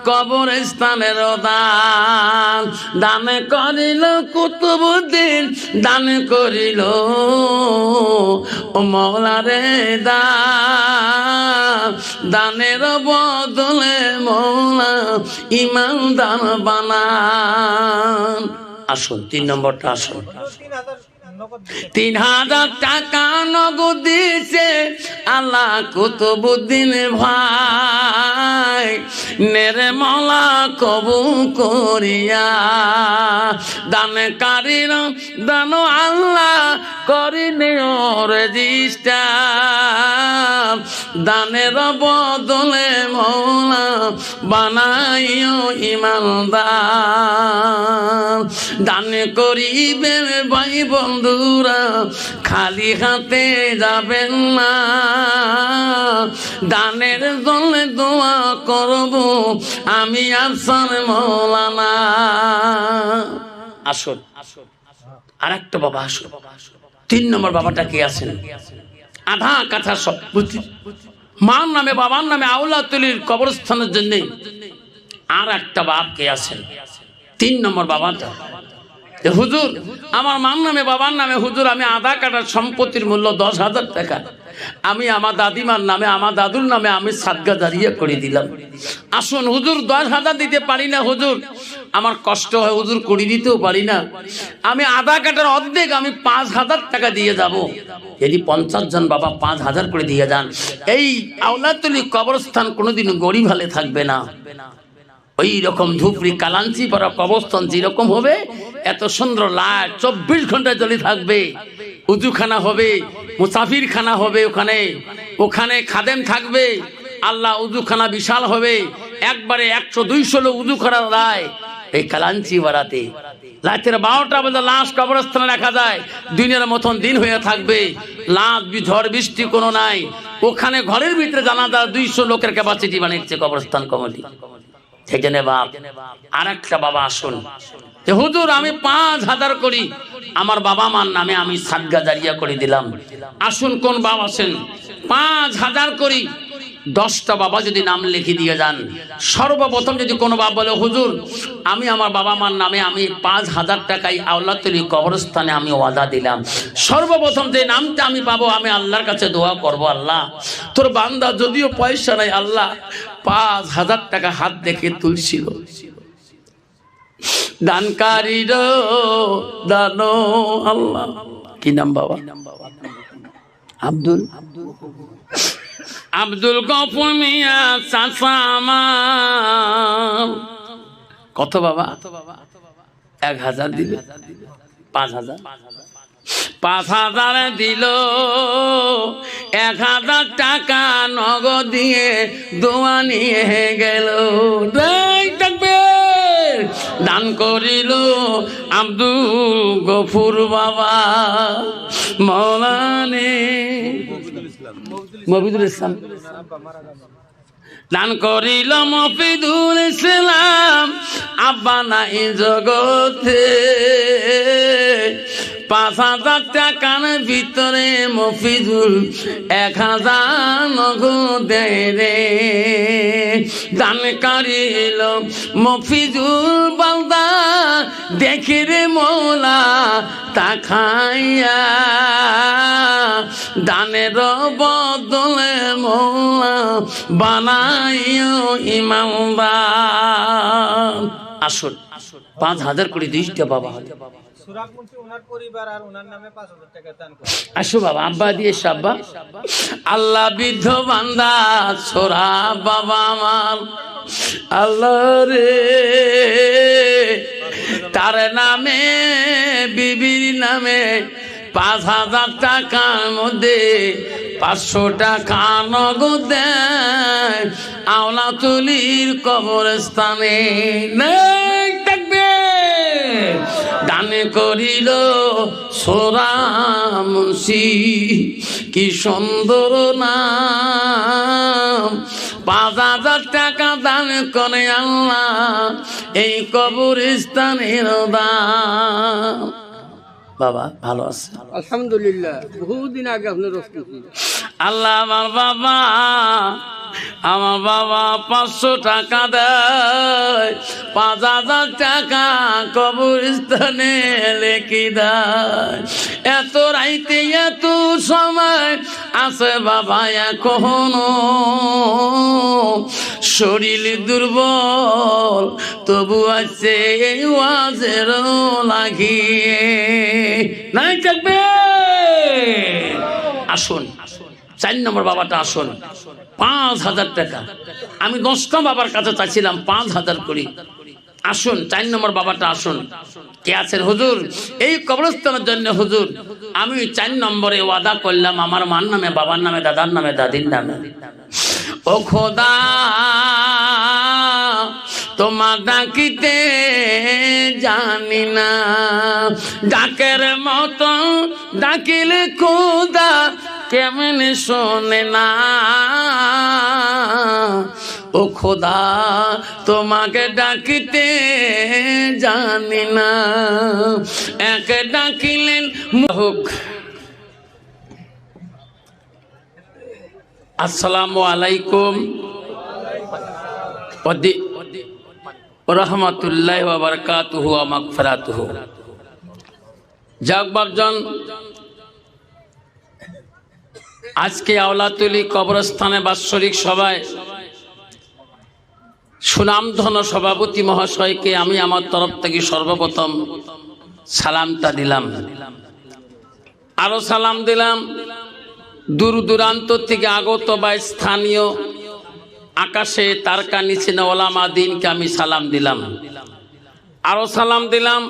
Speaker 1: কবরস্থানের দান দান করিল কুতুবউদ্দিন, দান করিল ও মওলারে দানের বদলে মওলা ইমানদার বানান। আসুন 3 নম্বরটা আসুন।
Speaker 2: নগদ দিতে
Speaker 1: 3000 টাকা নগদ দিছে আল্লাহ কুতুবুদ্দিন ভাই নির্মলা কবুল করিয়া দানকারীর দান আল্লাহ করিনে রেজিস্টার দানের বদলে মৌলা বানাইও ইমানদার দান করিবে ভাই বন্ধুরা খালি হাতে যাবেন না দানের জন্য দোয়া করব আমি আফসার মৌলানা আসুন আর একটা বাবা আসুন 3 নম্বর বাবাটা কে আছেন আধা কাঠা সব মার নামে বাবার নামে আউলাতুলির কবরস্থানের জন্য আর একটা বাপ কে আছেন 3 নম্বর বাবাটা হুজুর আমার মার নামে বাবার নামে হুজুর আমি আধা কাঠার সম্পত্তির মূল্য 10,000 টাকা আমি আমার দাদিমার নামে আমার দাদুর নামে আমি সাদগা জারিয়া করে দিলাম আসুন হুজুর 10,000 দিতে পারি না হুজুর আমার কষ্ট হয় হুজুর করে দিতেও পারি না আমি আধা কাঠার অর্ধেক আমি 5,000 টাকা দিয়ে যাব যদি 50 জন বাবা 5,000 করে দিয়ে যান এই আউলাতুলি কবরস্থান কোনোদিন গরিব হালে থাকবে না ওই রকম ধুপড়ি কালাঞ্চি পরা কবরস্থান যেরকম হবে এত সুন্দর লাইট 24 ঘন্টা জ্বলে থাকবে উজুখানা হবে মুসাফির খানা হবে ওখানে খাদেম থাকবে আল্লাহ উজুখানা বিশাল হবে একবারে 100-200 লোক উজুখানা দেয় এই কালাঞ্চি বাড়াতে রাতের 12টা বাজে লাশ কবরস্থানে রাখা যায় দিনের মতন দিন হয়ে থাকবে লাশ ঝড় বৃষ্টি কোনো নাই ওখানে ঘরের ভিতরে জানাজা 200 লোকের ক্যাপাসিটি বানিয়েছে কবরস্থান কমিটি সেই জন্য বাপ আর একটা বাবা আসুন যে হুজুর আমি 5,000 করি আমার বাবা মার নামে আমি সাদগা জারিয়া করে দিলাম আসুন কোন বাবা আছেন 5,000 করি 10টা বাবা যদি নাম লিখে দিয়ে যান সর্বপ্রথম যদি কোনো বাবা বলে হুজুর আমি আমার বাবা মার নামে আমি 5,000 টাকায় আউলাতুলি কবরস্থানে আমি ওয়াদা দিলাম সর্বপ্রথম যে নামটা আমি পাবো আমি আল্লাহর কাছে দোয়া করব আল্লাহ তোর বান্দা যদিও পয়সা নাই আল্লাহ 5,000 টাকা হাত দেখে তুলছিল দানকারীর দানো আল্লাহ কি নাম বাবা আব্দুল গফুর মিয়া চাচা আমার কত বাবা 1,000 দিবে 5,000 দিল 1,000 টাকা নগদ দিয়ে দোয়া নিয়ে গেল দান করিল আব্দুল গফুর বাবা মৌলানে মফিদুল ইসলাম দান করিল মফিদুল ইসলাম আব্বা নাই জগতে 5,000 টাকার ভিতরে মফিদুল 1,000 নগদ রে দান করিল মফিদুল বান্দা দেখে রে মৌলা তাকাইয়া দানের বদলে মৌলা বানাইও ইমানদার আসুন 5,000 করে 2টা বাবা হলে
Speaker 2: সুরাবমন্ত্রী ওনার পরিবার আর ওনার নামে 5,000 টাকা দান করে
Speaker 1: আসো বাবা আব্বা দিয়ে সাব্বা আল্লাহ বিদ্ধ বান্দা ছোরা বাবা আমার আল্লাহ রে তার নামে বিবির নামে 5,000 টাকার মধ্যে 500 টাকা নগদ দেয় আউলাতুলির কবরস্থানে থাকবে দান করিল সোরা মুন্সি কি সুন্দর নাম 5,000 টাকা দান করে আল্লাহ এই কবরস্থানের দাম বাবা ভালো আছে
Speaker 3: আলহামদুলিল্লাহ বহুদিন আগে আপনার
Speaker 1: আল্লাহ আমার বাবা 500 টাকা দেয় 5,000 টাকা কবরস্থানে লেখি দেয় এত রাইতে এত সময় আছে বাবা এখনো শরীর দুর্বল তবু আছে এই ওয়াজের লাগিয়ে নাই থাকবে। আসুন 4 নম্বর বাবাটা আসুন, 5,000 টাকা। আমি 10টা বাবার কাছে চাইছিলাম 5,000 করি। আসুন 4 নম্বর বাবাটা আসুন। কে আছেন হুজুর? এই কবরস্থানের জন্য হুজুর আমি 4 নম্বরে ওয়াদা করলাম আমার মার নামে, বাবার নামে, দাদার নামে, দাদির নামে। ও খোদা তোমার ডাকিতে জানি না, ডাকের মতো ডাকিলে খোদা কেমন শোনে না। ও খোদা তোমাকে ডাকিতে জানি না, একে ডাকিলেন হোক। আসসালামু আলাইকুম রহমতুল্লাহি ওয়া বারাকাতুহু ওয়া মাগফিরাতুহু। যাক বাপজন, আজকে আওলাতুলি কবরস্থানে বাৎসরিক সভায় সুনামধন্য সভাপতি মহাশয়কে আমি আমার তরফ থেকে সর্বপ্রথম সালামটা দিলাম। আরো সালাম দিলাম দূর দূরান্ত থেকে আগত বা স্থানীয় আকাশে তারকা নিচে ওলামা দিনকে আমি সালাম দিলাম। আরো সালাম দিলাম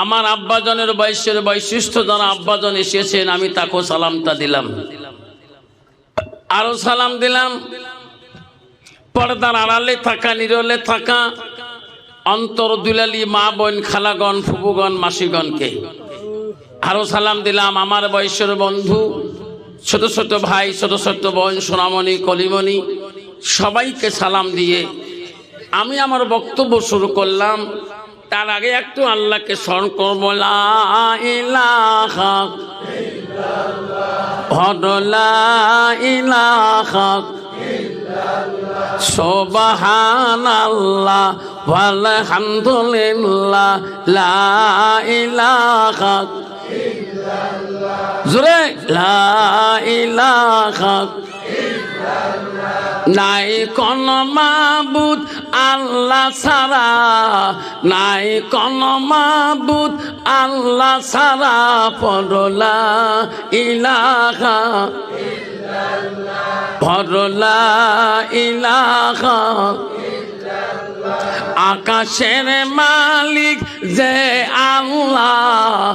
Speaker 1: আমার আব্বাজনের বয়সের বৈশিষ্ট্য যারা আব্বাজন এসেছেন আমি তাকেও সালামটা দিলাম। আরো সালাম দিলাম পর্দার আড়ালে থাকা, নিরলে থাকা অন্তর দুলালি মা বোন, খালাগণ, ফুপুগণ, মাসিগণকে। আরো সালাম দিলাম আমার বয়সের বন্ধু, ছোট ছোট ভাই, ছোট ছোট বোন, সোনামণি, কলিমণি, সবাইকে সালাম দিয়ে আমি আমার বক্তব্য শুরু করলাম। তার আগে একটু আল্লাহকে স্মরণ করবো। লা ইলাহা ইল্লাল্লাহ, লা ইলাহা ইল্লাল্লাহ, সুবহানাল্লাহ ওয়ালহামদুলিল্লাহ, লা ইলাহা ইল্লাল্লাহ, জোরে লা ইলাহা ইল্লাল্লাহ। নাই কোন মাবুদ আল্লাহ ছাড়া, নাই কোন মাবুদ আল্লাহ ছাড়া, পড়লা ইলাহা ইল্লাল্লাহ, পড়লা ইলাহা ইল্লাল্লাহ। আকাশের মালিক যে আল্লাহ,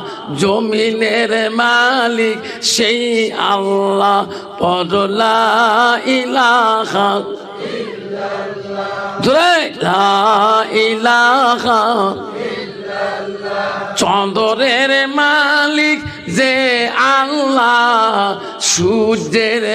Speaker 1: জমিনের মালিক সেই আল্লাহ, পড়লা ইলাহা ইল্লাল্লাহ, লা ইলাহা ইল্লাল্লাহ। চন্দ্রের মালিক যে আল্লাহ, সূর্যের